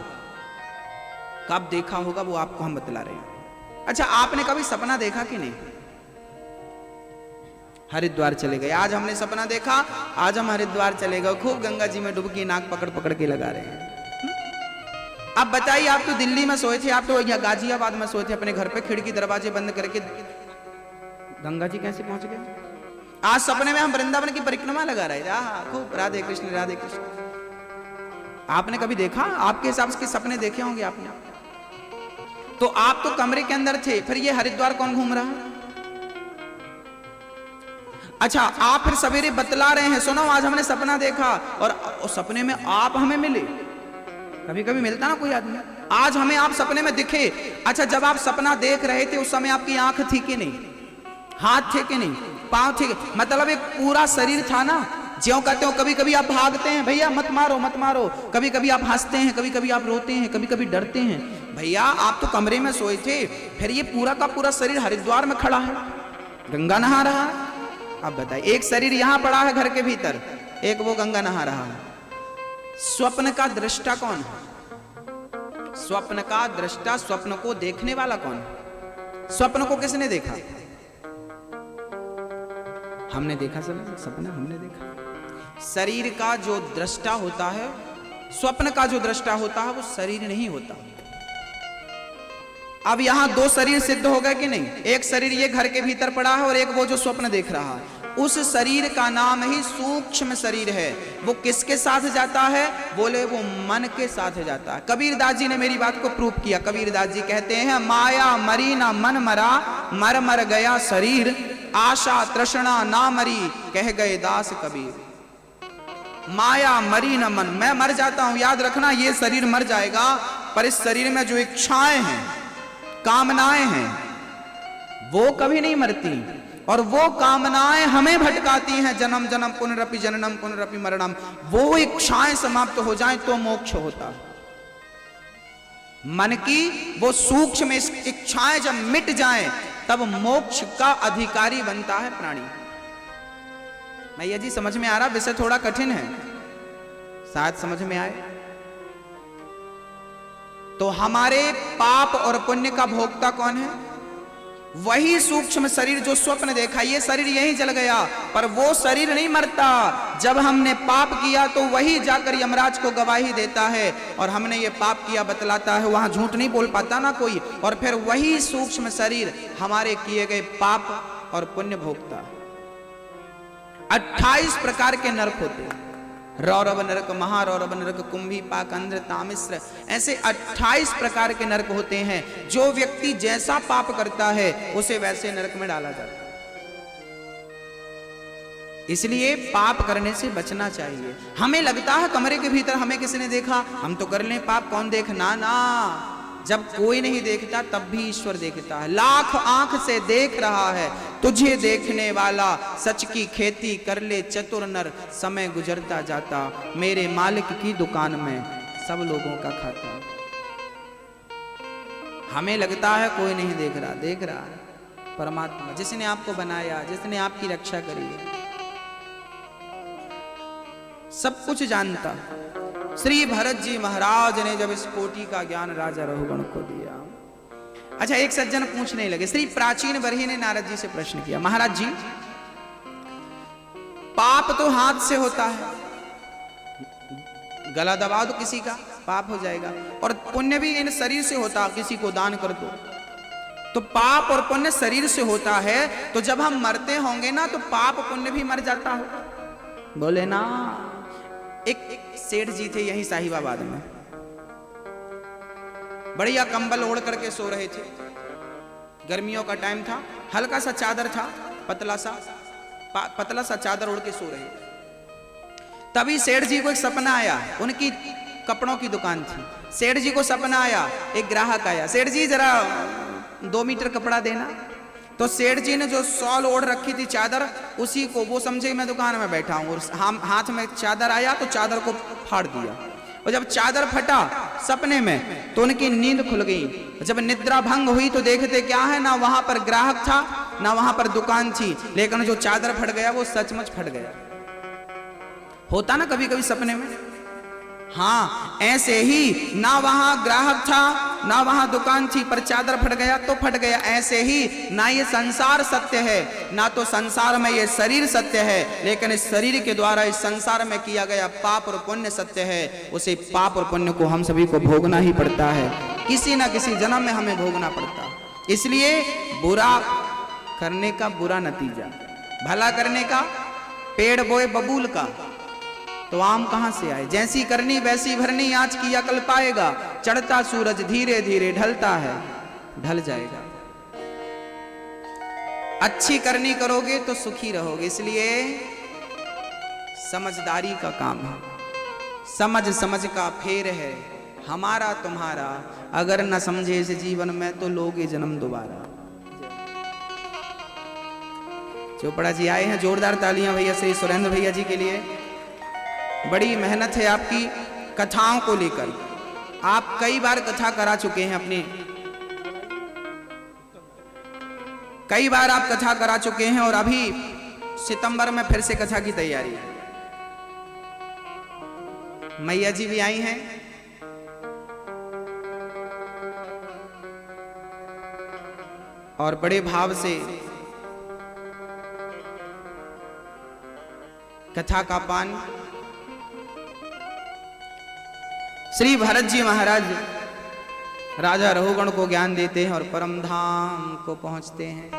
कब देखा होगा वो आपको हम बतला रहे हैं। अच्छा, आपने कभी सपना देखा कि नहीं? हरिद्वार चले गए, आज हमने सपना देखा, आज हम हरिद्वार चले गए, खूब गंगा जी में डुबकी नाक पकड़ पकड़ के लगा रहे हैं। अब बताइए, आप तो दिल्ली में सोए थे, आप तो यहाँ गाजियाबाद में सोए थे, अपने घर पे खिड़की दरवाजे बंद करके गंगा जी कैसे पहुंच गए? आज सपने में हम वृंदावन की परिक्रमा लगा रहे थे, खूब राधे कृष्ण राधे कृष्ण। आपने कभी देखा? आपके हिसाब से सपने देखे होंगे आपने। तो आप तो कमरे के अंदर थे, फिर ये हरिद्वार कौन घूम रहा है? अच्छा, आप फिर सवेरे बतला रहे हैं, सुनो आज हमने सपना देखा, और सपने में आप हमें मिले। कभी कभी मिलता ना कोई आदमी, आज हमें आप सपने में दिखे। अच्छा, जब आप सपना देख रहे थे उस समय आपकी आंख थी कि नहीं? हाथ थे कि नहीं? पांव थे? मतलब एक पूरा शरीर था ना। ज्यों कहते हो कभी कभी आप भागते हैं, भैया मत मारो मत मारो, कभी कभी आप हंसते हैं, कभी कभी आप रोते हैं, कभी कभी डरते हैं। भैया आप तो कमरे में सोए थे, फिर ये पूरा का पूरा शरीर हरिद्वार में खड़ा है, गंगा नहा रहा है। अब बताइए, एक शरीर यहां पड़ा है घर के भीतर, एक वो गंगा नहा रहा है। स्वप्न का दृष्टा कौन है? स्वप्न का दृष्टा, स्वप्न को देखने वाला कौन है? स्वप्न को किसने देखा? हमने देखा सपना हमने देखा। शरीर का जो दृष्टा होता है, स्वप्न का जो दृष्टा होता है, वो शरीर नहीं होता। अब यहां दो शरीर सिद्ध हो गए कि नहीं? एक शरीर ये घर के भीतर पड़ा है और एक वो जो स्वप्न देख रहा है। उस शरीर का नाम ही सूक्ष्म शरीर है। वो किसके साथ जाता है? बोले वो मन के साथ जाता है। कबीरदास जी ने मेरी बात को प्रूफ किया। कबीरदास जी कहते हैं, माया मरी ना मन मरा, मर मर गया शरीर, आशा तृष्णा ना मरी, कह गए दास कबीर। माया मरी न मन, मैं मर जाता हूं, याद रखना ये शरीर मर जाएगा, पर इस शरीर में जो इच्छाएं हैं, कामनाएं हैं, वो कभी नहीं मरती, और वो कामनाएं हमें भटकाती हैं, जन्म जन्म पुनरपि जननम पुनरपि मरणम। वो इच्छाएं समाप्त हो जाएं तो मोक्ष होता। मन की वो सूक्ष्म इच्छाएं जब मिट जाएं तब मोक्ष का अधिकारी बनता है प्राणी। मैया जी समझ में आ रहा? विषय थोड़ा कठिन है, शायद समझ में आए। तो हमारे पाप और पुण्य का भोक्ता कौन है? वही सूक्ष्म शरीर जो स्वप्न देखा। ये शरीर यहीं जल गया, पर वो शरीर नहीं मरता। जब हमने पाप किया तो वही जाकर यमराज को गवाही देता है, और हमने ये पाप किया बतलाता है, वहां झूठ नहीं बोल पाता ना कोई। और फिर वही सूक्ष्म शरीर हमारे किए गए पाप और पुण्य भोगता। 28 प्रकार के नरक होते हैं, रौरव नरक, महारौरव नरक, कुंभी पाक, अंध्र, तामिश्र, ऐसे 28 प्रकार के नरक होते हैं। जो व्यक्ति जैसा पाप करता है उसे वैसे नरक में डाला जाता है। इसलिए पाप करने से बचना चाहिए। हमें लगता है कमरे के भीतर हमें किसी ने देखा, हम तो कर लें पाप, कौन देखना ना। जब कोई नहीं देखता तब भी ईश्वर देखता है। लाख आंख से देख रहा है तुझे देखने वाला, सच की खेती कर ले चतुर नर, समय गुजरता जाता मेरे मालिक की दुकान में सब लोगों का खाता। हमें लगता है कोई नहीं देख रहा, देख रहा है परमात्मा, जिसने आपको बनाया, जिसने आपकी रक्षा करी है, सब कुछ जानता। श्री भरत जी महाराज ने जब इस कोटि का ज्ञान राजा रघुगण को दिया। अच्छा, एक सज्जन पूछने लगे, श्री प्राचीन बरही ने नारद जी से प्रश्न किया, महाराज जी पाप तो हाथ से होता है, गला दबा दो किसी का पाप हो जाएगा, और पुण्य भी इन शरीर से होता, किसी को दान कर दो, तो पाप और पुण्य शरीर से होता है। तो जब हम मरते होंगे ना तो पाप पुण्य भी मर जाता होगा, बोले ना। एक सेठ जी थे यहीं साहिबाबाद में, बढ़िया कंबल ओढ़ करके सो रहे थे, गर्मियों का टाइम था, हल्का सा चादर था, पतला सा चादर ओढ़ के सो रहे थे। तभी सेठ जी को एक सपना आया, उनकी कपड़ों की दुकान थी। सेठ जी को सपना आया, एक ग्राहक आया, सेठ जी जरा 2 मीटर कपड़ा देना। तो सेठ जी ने जो शॉल ओढ़ रखी थी चादर, उसी को वो समझे मैं दुकान में बैठा हूं, और हाथ में चादर आया तो चादर को फाड़ दिया। और जब चादर फटा सपने में तो उनकी नींद खुल गई। जब निद्रा भंग हुई तो देखते क्या है, ना वहां पर ग्राहक था ना वहां पर दुकान थी, लेकिन जो चादर फट गया वो सचमुच फट गया। होता ना कभी कभी सपने में। हाँ, ऐसे ही ना वहां ग्राहक था ना वहां दुकान थी, पर चादर फट गया तो फट गया। ऐसे ही ना ये संसार सत्य है ना तो संसार में ये शरीर सत्य है, लेकिन इस शरीर के द्वारा इस संसार में किया गया पाप और पुण्य सत्य है। उसे पाप और पुण्य को हम सभी को भोगना ही पड़ता है, किसी ना किसी जन्म में हमें भोगना पड़ता है। इसलिए बुरा करने का बुरा नतीजा, भला करने का पेड़ बोए बबूल का तो आम कहां से आए। जैसी करनी वैसी भरनी, आज किया कल पाएगा, चढ़ता सूरज धीरे धीरे ढलता है, ढल जाएगा। अच्छी करनी करोगे तो सुखी रहोगे। इसलिए समझदारी का काम है, समझ समझ का फेर है हमारा तुम्हारा, अगर न समझे इस जीवन में तो लोगे जन्म दोबारा। चोपड़ा जी आए हैं, जोरदार तालियां भैया श्री सुरेंद्र भैया जी के लिए। बड़ी मेहनत है आपकी कथाओं को लेकर, आप कई बार कथा करा चुके हैं अपने, कई बार आप कथा करा चुके हैं, और अभी सितंबर में फिर से कथा की तैयारी है। मैया जी भी आई हैं, और बड़े भाव से कथा का पान श्री भरत जी महाराज राजा रघुगण को ज्ञान देते हैं और परम धाम को पहुंचते हैं।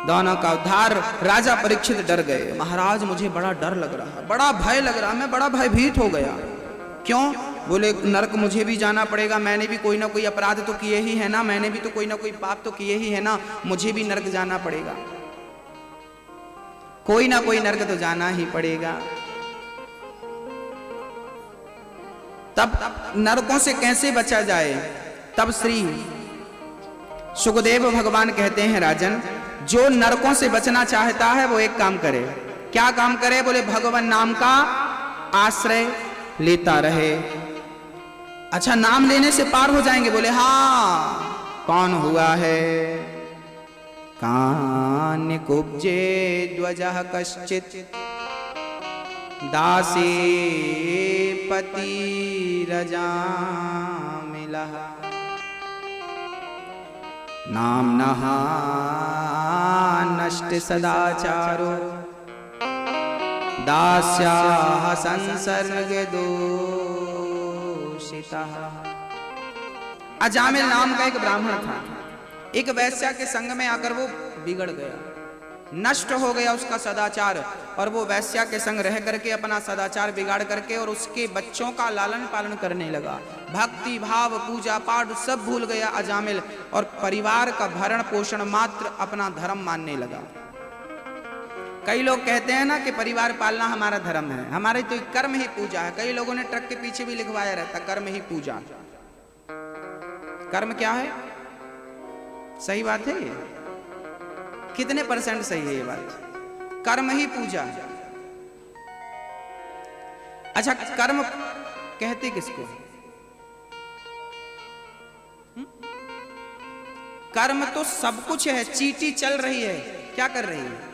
दोनों का उद्धार। राजा परीक्षित डर गए, महाराज मुझे बड़ा डर लग रहा है, बड़ा भय लग रहा है, मैं बड़ा भयभीत हो गया। क्यों? बोले नरक मुझे भी जाना पड़ेगा, मैंने भी कोई ना कोई अपराध तो किए ही है ना, मैंने भी तो कोई ना कोई पाप तो किए ही है ना, मुझे भी नरक जाना पड़ेगा, कोई ना कोई नरक तो जाना ही पड़ेगा। तब नरकों से कैसे बचा जाए? तब श्री सुखदेव भगवान कहते हैं, राजन जो नरकों से बचना चाहता है वो एक काम करे। क्या काम करे? बोले भगवान नाम का आश्रय लेता रहे। अच्छा, नाम लेने से पार हो जाएंगे? बोले हाँ। कौन हुआ है? कान कुब्जे ध्वजः कश्चित दासी पति रजा मिला नाम नहा नष्ट सदाचारो दास्या संसर्ग दोषिता। अजामिल नाम का एक ब्राह्मण था। एक वैश्या के संग में आकर वो बिगड़ गया, नष्ट हो गया उसका सदाचार, और वो वैश्या के संग रह करके अपना सदाचार बिगाड़ करके और उसके बच्चों का लालन पालन करने लगा। भक्ति भाव पूजा पाठ सब भूल गया अजामिल, और परिवार का भरण पोषण मात्र अपना धर्म मानने लगा। कई लोग कहते हैं ना कि परिवार पालना हमारा धर्म है, हमारे तो कर्म ही पूजा है। कई लोगों ने ट्रक के पीछे भी लिखवाया रहता कर्म ही पूजा। कर्म क्या है? सही बात है ये? कितने % सही है ये बात? कर्म ही पूजा। अच्छा, कर्म कहते किसको? कर्म तो सब कुछ है। चींटी चल रही है, क्या कर रही है?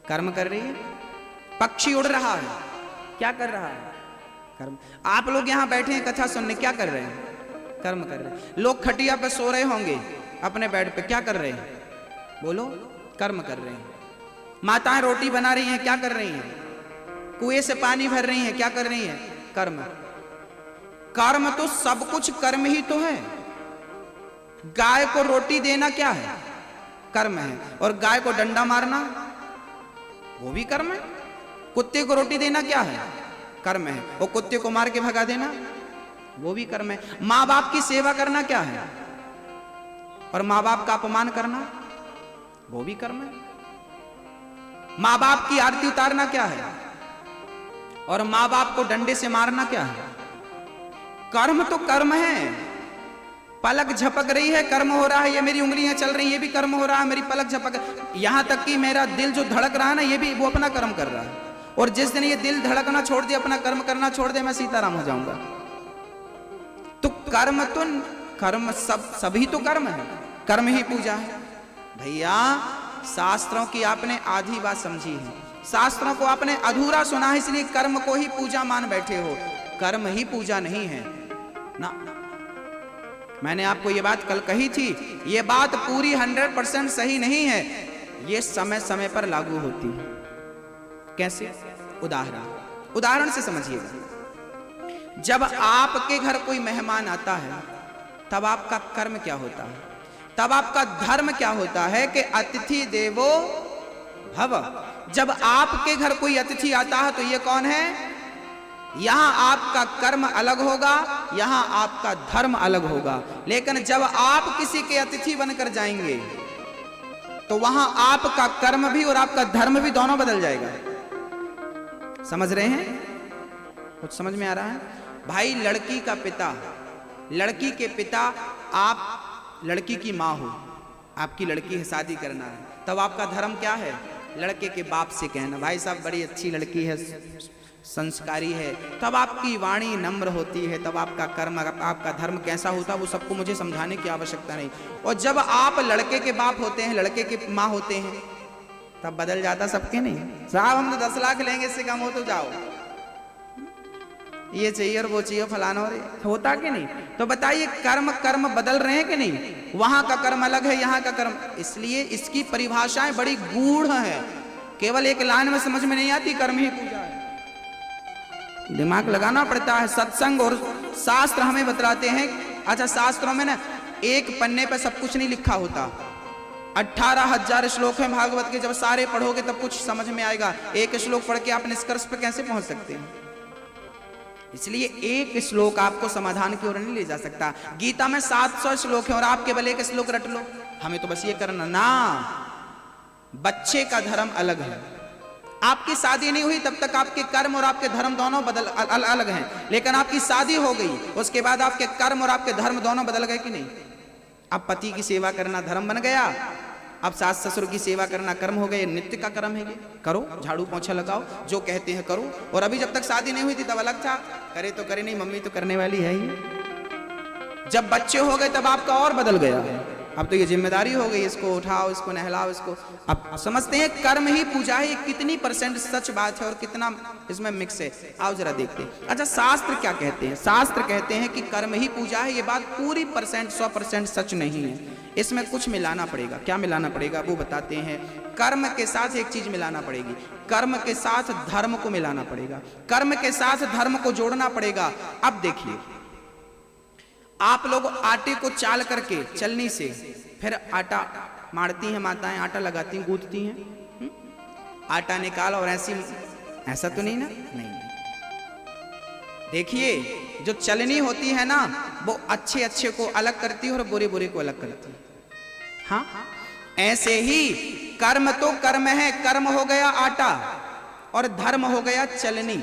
कर्म कर रही है। पक्षी उड़ रहा है, क्या कर रहा है? कर्म। आप लोग यहां बैठे हैं कथा सुनने, क्या कर रहे हैं? कर्म कर रहे हैं। लोग खटिया पे सो रहे होंगे अपने बेड पे, क्या कर रहे हैं? बोलो, कर्म कर रहे हैं। माताएं रोटी बना रही हैं, क्या कर रही हैं? कुएं से पानी भर रही हैं, क्या कर रही हैं? कर्म। कर्म तो सब कुछ कर्म ही तो है। गाय को रोटी देना क्या है? कर्म है। और गाय को डंडा मारना वो भी कर्म है। कुत्ते को रोटी देना क्या है? कर्म है। और कुत्ते को मार के भगा देना वो भी कर्म है। माँ बाप की सेवा करना क्या है? और माँ बाप का अपमान करना वो भी कर्म है। माँ बाप की आरती उतारना क्या है? और माँ बाप को डंडे से मारना क्या है? कर्म तो कर्म है। पलक झपक रही है, कर्म हो रहा है। ये मेरी उंगलियां चल रही है, ये भी कर्म हो रहा है। मेरी पलक झपक, यहां तक कि मेरा दिल जो धड़क रहा है ना, ये भी वो अपना कर्म कर रहा है। और जिस दिन ये दिल धड़कना छोड़ दे, अपना कर्म करना छोड़ दे, मैं सीताराम हो जाऊंगा। तो कर्म तो कर्म सभी तो कर्म है। कर्म ही पूजा है। भैया, शास्त्रों की आपने आधी बात समझी है, शास्त्रों को आपने अधूरा सुना है, इसलिए कर्म को ही पूजा मान बैठे हो। कर्म ही पूजा नहीं है ना। मैंने आपको ये बात कल कही थी, ये बात पूरी 100% सही नहीं है। ये समय समय पर लागू होती है। कैसे? उदाहरण से समझिएगा। जब आपके घर कोई मेहमान आता है, तब आपका कर्म क्या होता है? तब आपका धर्म क्या होता है कि अतिथि देवो भव। जब आपके घर कोई अतिथि आता है तो ये कौन है? यहां आपका कर्म अलग होगा, यहां आपका धर्म अलग होगा। लेकिन जब आप किसी के अतिथि बनकर जाएंगे तो वहां आपका कर्म भी और आपका धर्म भी दोनों बदल जाएगा। समझ रहे हैं? कुछ समझ में आ रहा है? भाई, लड़की का पिता, लड़की के पिता, आप लड़की की माँ हो, आपकी लड़की है, शादी करना है, तब आपका धर्म क्या है? लड़के के बाप से कहना, भाई साहब बड़ी अच्छी लड़की है, संस्कारी है। तब आपकी वाणी नम्र होती है। तब आपका कर्म, आपका धर्म कैसा होता है वो सबको मुझे समझाने की आवश्यकता नहीं। और जब आप लड़के के बाप होते हैं, लड़के के माँ होते हैं, तब बदल जाता सबके नहीं। साहब हम तो 10 लाख लेंगे, इससे कम हो तो जाओ, ये चाहिए और वो चाहिए, फलाना और होता कि नहीं? तो बताइए, कर्म बदल रहे हैं कि नहीं? वहां का कर्म अलग है, यहाँ का कर्म। इसलिए इसकी परिभाषाएं बड़ी गूढ़ है, केवल एक लाइन में समझ में नहीं आती। कर्म ही पूजा है, दिमाग लगाना पड़ता है। सत्संग और शास्त्र हमें बतलाते हैं। अच्छा, शास्त्रों में ना एक पन्ने पर सब कुछ नहीं लिखा होता। 18,000 श्लोक हैं भागवत के। जब सारे पढ़ोगे तब कुछ समझ में आएगा। एक श्लोक पढ़ के आप निष्कर्ष पे कैसे पहुंच सकते हैं? इसलिए एक श्लोक आपको समाधान की ओर नहीं ले जा सकता। गीता में 700 श्लोक हैं और आप केवल एक श्लोक रट लो, हमें तो बस ये करना ना। बच्चे का धर्म अलग है। आपकी शादी नहीं हुई तब तक आपके कर्म और आपके धर्म दोनों अलग हैं। लेकिन आपकी शादी हो गई, उसके बाद आपके कर्म और आपके धर्म दोनों बदल गए कि नहीं? अब पति की सेवा करना धर्म बन गया अब सास ससुर की सेवा करना कर्म हो गया, ये नित्य का कर्म है, ये करो, झाड़ू पोछा लगाओ, जो कहते हैं करो। और अभी जब तक शादी नहीं हुई थी तब अलग था, करे तो करे नहीं, मम्मी तो करने वाली है ही। जब बच्चे हो गए तब आपका और बदल गया, अब तो ये जिम्मेदारी हो गई, इसको उठाओ, इसको नहलाओ, इसको। अब समझते हैं कर्म ही पूजा है, कितनी परसेंट सच बात है और कितना इसमें मिक्स है, आओ जरा देखते हैं। अच्छा, शास्त्र क्या कहते हैं? शास्त्र कहते हैं कि कर्म ही पूजा है, ये बात पूरी 100% सच नहीं है, इसमें कुछ मिलाना पड़ेगा। क्या मिलाना पड़ेगा वो बताते हैं। कर्म के साथ एक चीज मिलाना पड़ेगी, कर्म के साथ धर्म को मिलाना पड़ेगा, कर्म के साथ धर्म को जोड़ना पड़ेगा। अब देखिए, आप लोग आटे को चाल करके चलनी से फिर आटा मारती हैं माताएं, आटा लगाती हैं, गूंथती हैं, आटा निकाल और ऐसा तो नहीं ना, नहीं। देखिए, जो चलनी होती है ना वो अच्छे अच्छे को अलग करती है और बुरे बुरे को अलग करती है। हाँ, ऐसे ही कर्म तो कर्म है, कर्म हो गया आटा और धर्म हो गया चलनी।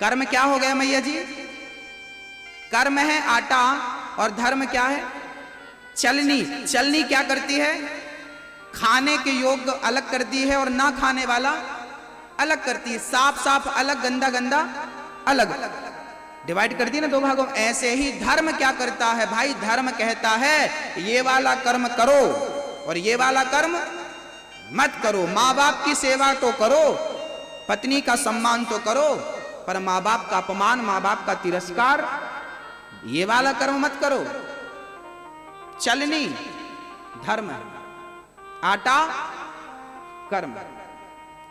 कर्म क्या हो गया मैया जी? कर्म है आटा और धर्म क्या है? चलनी। चलनी क्या करती है? खाने के योग्य अलग करती है और ना खाने वाला अलग करती है, साफ साफ अलग, गंदा गंदा अलग, डिवाइड करती है ना दो भागों। ऐसे ही धर्म क्या करता है भाई? धर्म कहता है ये वाला कर्म करो और ये वाला कर्म मत करो। माँ बाप की सेवा तो करो, पत्नी का सम्मान तो करो, पर माँ बाप का अपमान, माँ बाप का तिरस्कार, ये वाला कर्म मत करो। चलनी धर्म, आटा कर्म।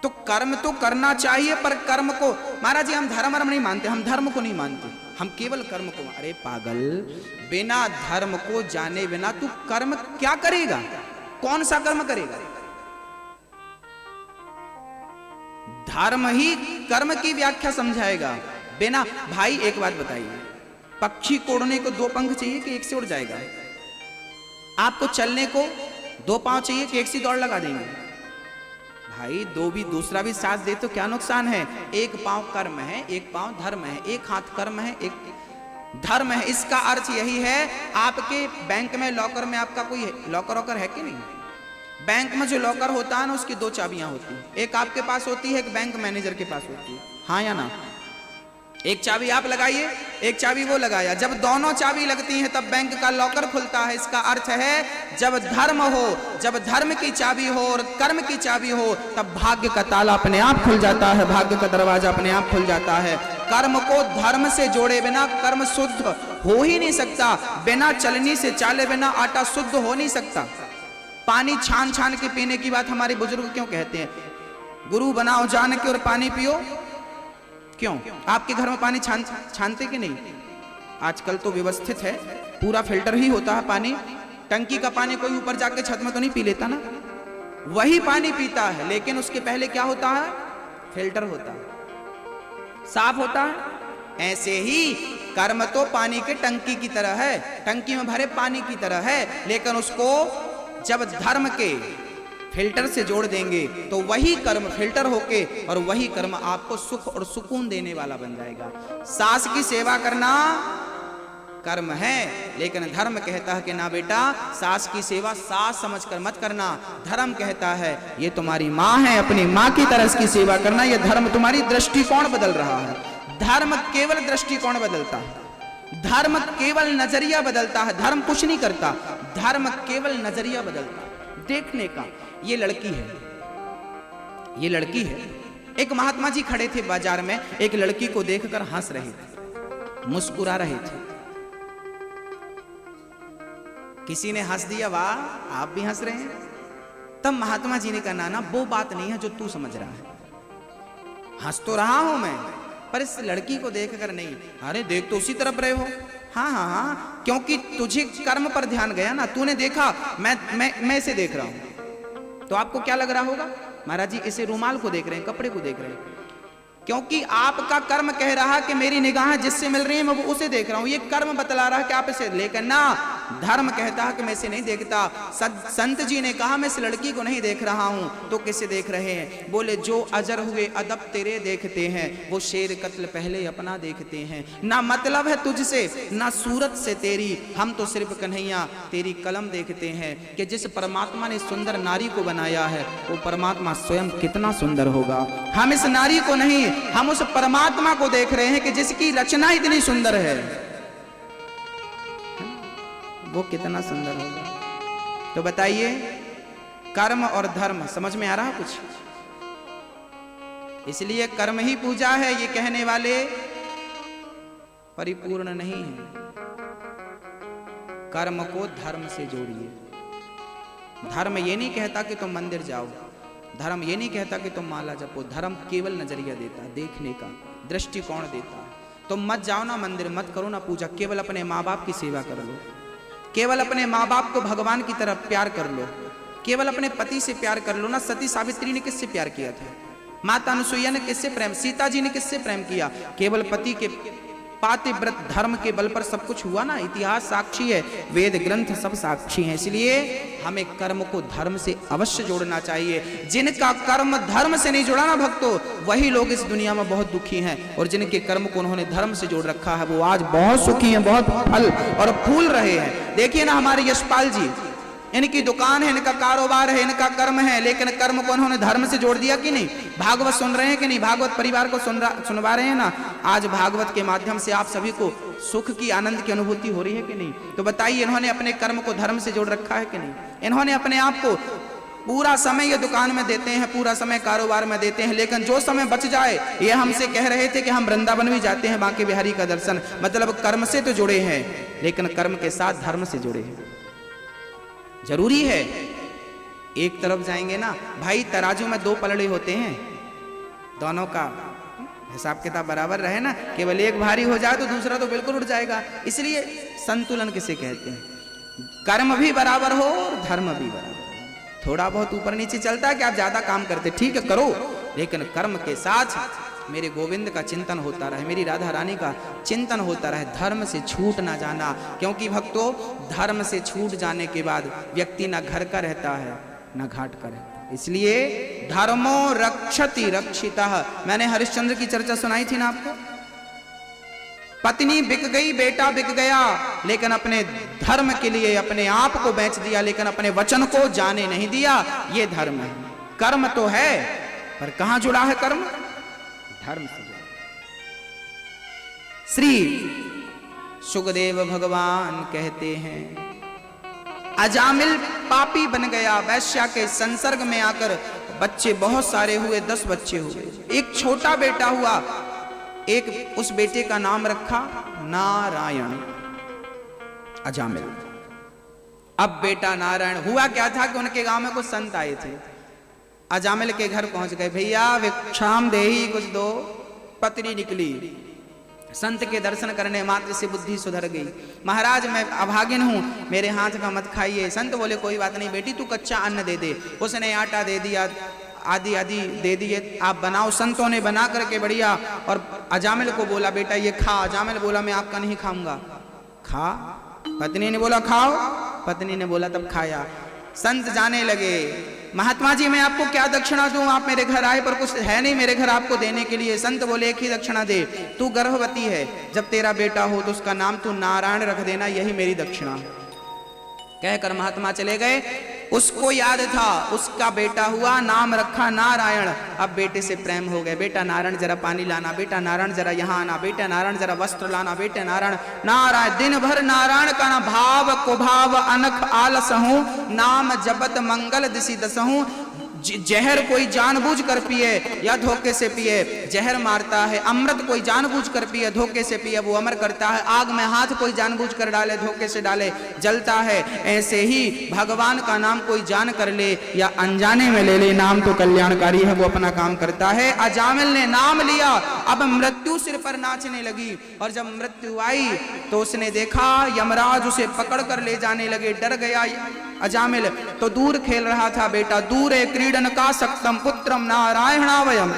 तो कर्म तो करना चाहिए, पर कर्म को, महाराज जी हम धर्म नहीं मानते, हम धर्म को नहीं मानते, हम केवल कर्म को। अरे पागल, बिना धर्म को जाने बिना तू कर्म क्या करेगा? कौन सा कर्म करेगा? धर्म ही कर्म की व्याख्या समझाएगा। बिना, भाई एक बात बताइए, पक्षी को उड़ने को 2 पंख चाहिए कि एक से उड़ जाएगा? आपको चलने को 2 पांव चाहिए कि एक से दौड़ लगा देंगे? भाई दूसरा भी साथ दे तो क्या नुकसान है? एक पांव कर्म है, एक पांव धर्म है, एक हाथ कर्म है, एक धर्म है। इसका अर्थ यही है, आपके बैंक में लॉकर में आपका कोई लॉकर है कि नहीं? बैंक में जो लॉकर होता है ना उसकी 2 चाबियां होती हैं, एक आपके पास होती है, एक बैंक मैनेजर के पास होती है, हाँ या ना? एक चाबी आप लगाइए, एक चाबी वो लगाया, जब दोनों चाबी लगती हैं तब बैंक का लॉकर खुलता है। इसका अर्थ है जब धर्म हो, जब धर्म की चाबी हो और कर्म की चाबी हो, तब भाग्य का ताला अपने आप खुल जाता है, भाग्य का दरवाजा अपने आप खुल जाता है। कर्म को धर्म से जोड़े बिना कर्म शुद्ध हो ही नहीं सकता, बिना चलनी से चाले बिना आटा शुद्ध हो नहीं सकता। पानी छान छान के पीने की बात हमारे बुजुर्ग क्यों कहते हैं? गुरु बनाओ जान के और पानी पियो क्यों? आपके घर में पानी छानते कि नहीं? आजकल तो व्यवस्थित है, पूरा फिल्टर ही होता है पानी। टंकी का पानी कोई ऊपर जाके छत में तो नहीं पी लेता ना, वही पानी पीता है, लेकिन उसके पहले क्या होता है? फिल्टर होता है, साफ होता है। ऐसे ही कर्म तो पानी के टंकी की तरह है, टंकी में भरे पानी की तरह है, लेकिन उसको जब धर्म के फिल्टर से जोड़ देंगे तो वही कर्म फिल्टर होके और वही कर्म आपको सुख और सुकून देने वाला बन जाएगा। सास की सेवा करना कर्म है, लेकिन धर्म कहता है कि ना बेटा, सास की सेवा सास समझकर मत करना। धर्म कहता है ये तुम्हारी माँ है, अपनी माँ की तरह इसकी सेवा करना। ये धर्म तुम्हारी दृष्टिकोण बदल रहा है। धर्म केवल दृष्टिकोण बदलता है, धर्म केवल नजरिया बदलता है, धर्म कुछ नहीं करता, धर्म केवल नजरिया बदलता है देखने का। ये लड़की है, ये लड़की है। एक महात्मा जी खड़े थे बाजार में, एक लड़की को देखकर हंस रहे थे, मुस्कुरा रहे थे। किसी ने हंस दिया, वाह आप भी हंस रहे हैं। तब महात्मा जी ने कहा, नाना वो बात नहीं है जो तू समझ रहा है, हंस तो रहा हूं मैं, पर इस लड़की को देखकर नहीं। अरे देख तो उसी तरफ रहे हो। हाँ हाँ हाँ, क्योंकि तुझे कर्म पर ध्यान गया ना, तूने देखा मैं इसे देख रहा हूं, तो आपको क्या लग रहा होगा? महाराज जी इसे रुमाल को देख रहे हैं, कपड़े को देख रहे हैं, क्योंकि आपका कर्म कह रहा है कि मेरी निगाहें जिससे मिल रही है मैं वो उसे देख रहा हूं। ये कर्म बतला रहा है कि आप इसे, लेकिन ना, धर्म कहता है कि मैं इसे नहीं देखता। संत जी ने कहा मैं इस लड़की को नहीं देख रहा हूं, तो किसे देख रहे हैं? बोले जो अजर हुए अदब तेरे देखते हैं, वो शेर कत्ल पहले अपना देखते हैं। ना मतलब है तुझसे ना सूरत से तेरी, हम तो सिर्फ कन्हैया तेरी कलम देखते हैं। कि जिस परमात्मा ने सुंदर नारी को बनाया है, वो परमात्मा स्वयं कितना सुंदर होगा। हम इस नारी को नहीं, हम उस परमात्मा को देख रहे हैं कि जिसकी रचना इतनी सुंदर है, वो कितना सुंदर होगा। तो बताइए, कर्म और धर्म समझ में आ रहा कुछ? इसलिए कर्म ही पूजा है, ये कहने वाले परिपूर्ण नहीं है। कर्म को धर्म से जोड़िए। धर्म ये नहीं कहता कि तुम मंदिर जाओ, धर्म ये नहीं कहता कि तुम माला जपो। धर्म केवल नजरिया देता, देखने का दृष्टिकोण देता। तुम मत जाओ ना मंदिर, मत करो ना पूजा, केवल अपने माँ बाप की सेवा कर लो, केवल अपने माँ बाप को भगवान की तरफ प्यार कर लो, केवल अपने पति से प्यार कर लो ना। सती सावित्री ने किससे प्यार किया था? माता अनुसुईया ने किससे प्रेम, सीता जी ने किससे प्रेम किया? केवल पति के पातिव्रत धर्म के बल पर सब कुछ हुआ ना। इतिहास साक्षी है, वेद ग्रंथ सब साक्षी हैं। इसलिए हमें कर्म को धर्म से अवश्य जोड़ना चाहिए। जिनका कर्म धर्म से नहीं जुड़ा ना भक्तों, वही लोग इस दुनिया में बहुत दुखी हैं। और जिनके कर्म को उन्होंने धर्म से जोड़ रखा है, वो आज बहुत सुखी हैं, बहुत फल और फूल रहे हैं। देखिए ना हमारे यशपाल जी, इनकी दुकान है, इनका कारोबार है, इनका कर्म है, लेकिन कर्म को उन्होंने धर्म से जोड़ दिया कि नहीं? भागवत सुन रहे हैं कि नहीं? भागवत परिवार को सुनवा रहे हैं ना। आज भागवत के माध्यम से आप सभी को सुख की, आनंद की अनुभूति हो रही है कि नहीं? तो बताइए, इन्होंने अपने कर्म को धर्म से जोड़ रखा है कि नहीं? इन्होंने अपने आप को पूरा समय ये दुकान में देते हैं, पूरा समय कारोबार में देते हैं, लेकिन जो समय बच जाए, ये हमसे कह रहे थे कि हम वृंदावन भी जाते हैं बांके बिहारी का दर्शन। मतलब कर्म से तो जुड़े हैं, लेकिन कर्म के साथ धर्म से जुड़े हैं। जरूरी है। एक तरफ जाएंगे ना भाई, तराजू में दो पलड़े होते हैं, दोनों का हिसाब किताब बराबर रहे ना। केवल एक भारी हो जाए तो दूसरा तो बिल्कुल उठ जाएगा। इसलिए संतुलन किसे कहते हैं? कर्म भी बराबर हो और धर्म भी बराबर हो। थोड़ा बहुत ऊपर नीचे चलता है कि आप ज्यादा काम करते, ठीक है करो, लेकिन कर्म के साथ मेरे गोविंद का चिंतन होता रहे, मेरी राधा रानी का चिंतन होता रहे, धर्म से छूट ना जाना। क्योंकि भक्तों, धर्म से छूट जाने के बाद व्यक्ति ना घर का रहता है ना घाट का रहता है। इसलिए धर्मो रक्षति रक्षितः। मैंने हरिश्चंद्र की चर्चा सुनाई थी ना आपको। पत्नी बिक गई, बेटा बिक गया, लेकिन अपने धर्म के लिए अपने आप को बेच दिया, लेकिन अपने वचन को जाने नहीं दिया। ये धर्म है। कर्म तो है, पर कहां जुड़ा है कर्म? धर्म से जुड़ा। श्री सुखदेव भगवान कहते हैं, अजामिल पापी बन गया, वैश्या के संसर्ग में आकर बच्चे बहुत सारे हुए, 10 बच्चे हुए। एक छोटा बेटा हुआ, एक उस बेटे का नाम रखा नारायण। अजामिल। अब बेटा नारायण। हुआ क्या था कि उनके गांव में कुछ संत आए थे, अजामिल के घर पहुंच गए। भैया भिक्षाम देही, कुछ दो। पत्नी निकली, संत के दर्शन करने मात्र से बुद्धि सुधर गई। महाराज मैं अभागिन हूं, मेरे हाथ का मत खाइए। संत बोले कोई बात नहीं बेटी, तू कच्चा अन्न दे दे। उसने आटा दे दिया, आदि आदि दे दिए, आप बनाओ। संतों ने बना करके बढ़िया, और अजामिल को बोला बेटा ये खा। अजामिल बोला मैं आपका नहीं खाऊंगा। खा। पत्नी ने बोला खाओ। पत्नी ने बोला तब खाया। संत जाने लगे, महात्मा जी मैं आपको क्या दक्षिणा दूं? आप मेरे घर आए पर कुछ है नहीं मेरे घर आपको देने के लिए। संत बोले एक ही दक्षिणा दे, तू गर्भवती है, जब तेरा बेटा हो तो उसका नाम तू नारायण रख देना, यही मेरी दक्षिणा। कहकर महात्मा चले गए। उसको याद था, उसका बेटा हुआ, नाम रखा नारायण। अब बेटे से प्रेम हो गए। बेटा नारायण जरा पानी लाना, बेटा नारायण जरा यहाँ आना, बेटा नारायण जरा वस्त्र लाना, बेटे नारायण नारायण। दिन भर नारायण का ना भाव कुभाव अनख आलस हूँ, नाम जपत मंगल दिशि दसहूँ। जहर कोई जानबूझ कर पिए या धोखे से पिए, जहर मारता है। अमृत कोई जानबूझ कर पिए, धोखे से पिए, वो अमर करता है। आग में हाथ कोई जानबूझ कर डाले, धोखे से डाले, जलता है। ऐसे ही भगवान का नाम कोई जान कर ले या अनजाने में ले ले, नाम तो कल्याणकारी है, वो अपना काम करता है। अजामिल ने नाम लिया, अब मृत्यु सिर पर नाचने लगी। और जब मृत्यु आई तो उसने देखा यमराज उसे पकड़ कर ले जाने लगे। डर गया अजामिल, तो दूर खेल रहा था बेटा। दूर क्रीडन का सक्तम पुत्रम नारायणावयम।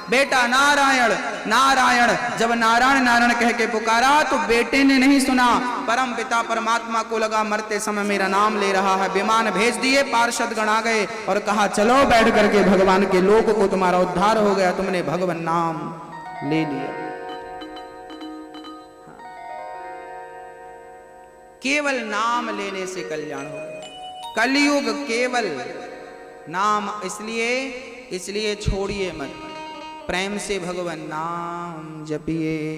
बेटा नारायण नारायण। जब नारायण नारायण कह के पुकारा तो बेटे ने नहीं सुना। परम पिता परमात्मा को लगा मरते समय मेरा नाम ले रहा है। विमान भेज दिए, पार्षद गण आ गए और कहा चलो बैठ करके भगवान के लोक को तुम्हारा उद्धार हो गया, तुमने भगवान नाम ले लिया। केवल नाम लेने से कल्याण हो गया। कलयुग केवल नाम, इसलिए छोड़िए मत, प्रेम से भगवान नाम जपिए।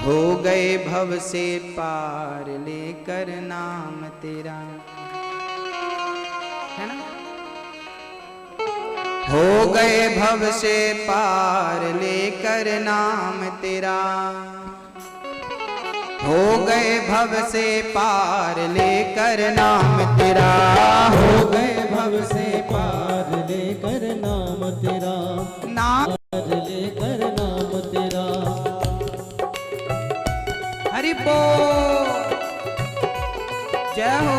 हो गए भव से पार लेकर नाम तेरा, है ना। हो गए भव से पार लेकर नाम तेरा, हो गए भव से पार लेकर नाम तेरा, हो गए भव से पार लेकर नाम तेरा, नाम लेकर नाम तेरा। हरि बोल, जय हो।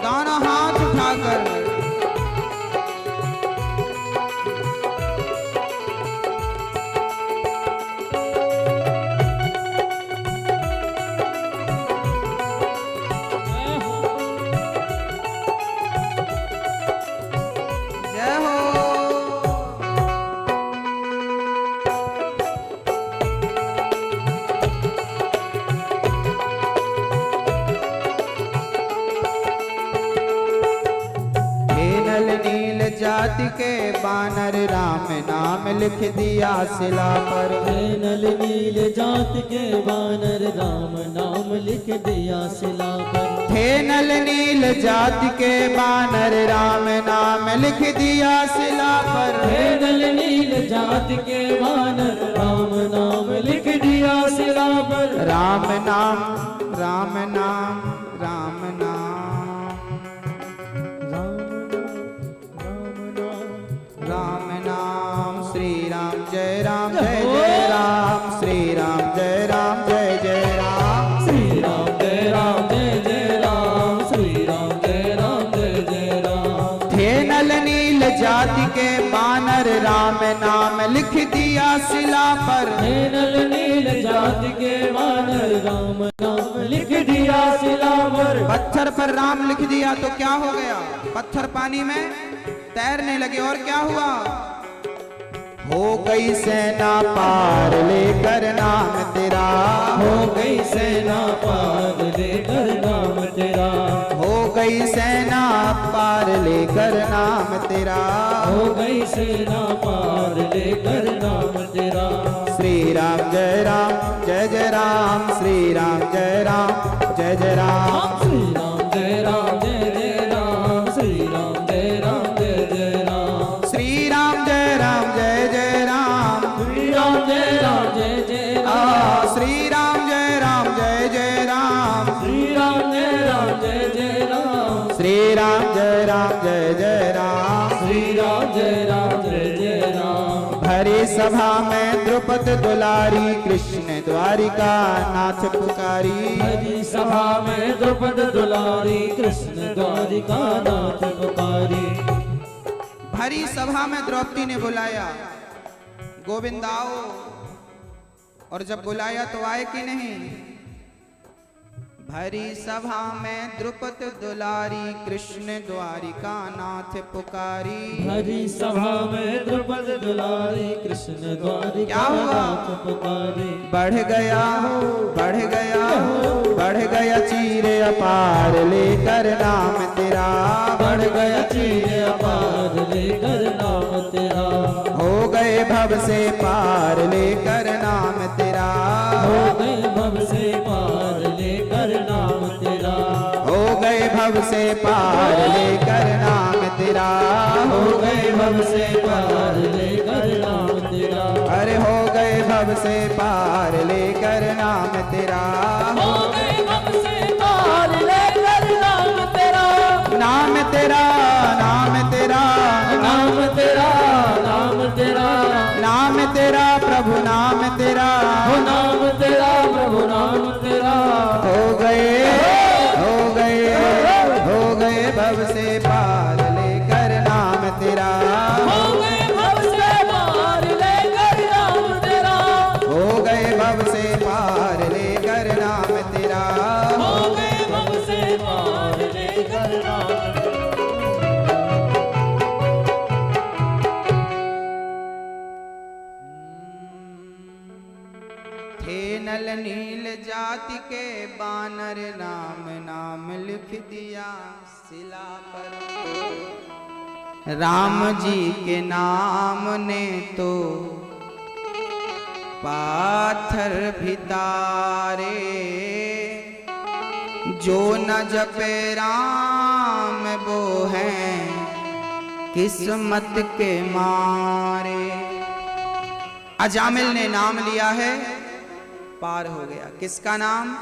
दोनों हाथ उठाकर जाति के बानर राम नाम लिख दिया शिला पर। नल नील जात के बानर राम नाम लिख दिया शिला पर। थे नल नील जाति के बानर राम नाम लिख दिया शिला पर। थे नल नील जात के बानर राम नाम लिख दिया शिला पर। राम नाम राम नाम राम नाम राम नाम। श्री राम जय राम जय जय राम, श्री राम जय राम जय जय राम, श्री राम जय राम जय जय राम, श्री राम जय राम जय जय राम। थे नल नील जाति के बानर राम नाम लिख दिया शिला पर। थे नल नील जाति के बानर राम नाम लिख दिया शिला पर। पत्थर पर राम लिख दिया तो क्या हो गया? पत्थर पानी में तैरने लगे और क्या हुआ? हो गई सेना पार लेकर नाम तेरा, हो गई सेना पार लेकर नाम तेरा, हो गई सेना पार लेकर नाम तेरा, हो गई सेना पार लेकर नाम तेरा। श्री राम जय राम जय जय राम, श्री राम जय राम जय जय राम, श्री राम जय राम जय जय राम, श्री राम जय राम जय जय राम, श्री राम जय राम जय जय राम, श्री राम जय राम जय जय राम, श्री राम जय राम जय जय राम, श्री राम जय राम जय जय राम, श्री राम जय राम जय जय राम, श्री राम जय राम जय जय राम। भरी सभा में द्रौपदी दुलारी कृष्ण द्वारिका नाथ पुकारी। हरी सभा में द्रौपदी दुलारी कृष्ण द्वारिका नाथ पुकारी। भरी सभा में द्रौपदी ने बुलाया गोविंद आओ, और जब बुलाया तो आए कि नहीं? भरी सभा में द्रौपदी दुलारी कृष्ण द्वारिका नाथ पुकारी। हरी सभा में द्रौपदी दुलारी कृष्ण द्वारिका क्या हुआ? नाथ पुकारी। बढ़ गया बढ़ गया बढ़ गया चीर अपार लेकर नाम तेरा, बढ़ गया चीर अपार लेकर नाम तेरा, हो गए भव से पार लेकर नाम तेरा, हो गए भव से पार लेकर नाम तेरा, हो गए भव से पार लेकर नाम तेरा, हो गए भव से पार लेकर नाम तेरा, अरे हो गए भव से पार लेकर नाम तेरा, हो गए भव से पार लेकर नाम तेरा, नाम तेरा नाम तेरा नाम तेरा नाम तेरा, नाम तेरा प्रभु नाम तेरा, हो नाम तेरा प्रभु नाम तेरा, हो गए बानर राम नाम लिख दिया शिला पर। राम जी के नाम ने तो पाथर भी तारे, जो न जपे राम वो हैं किस्मत के मारे। अजामिल ने नाम लिया है, पार हो गया। किसका नाम?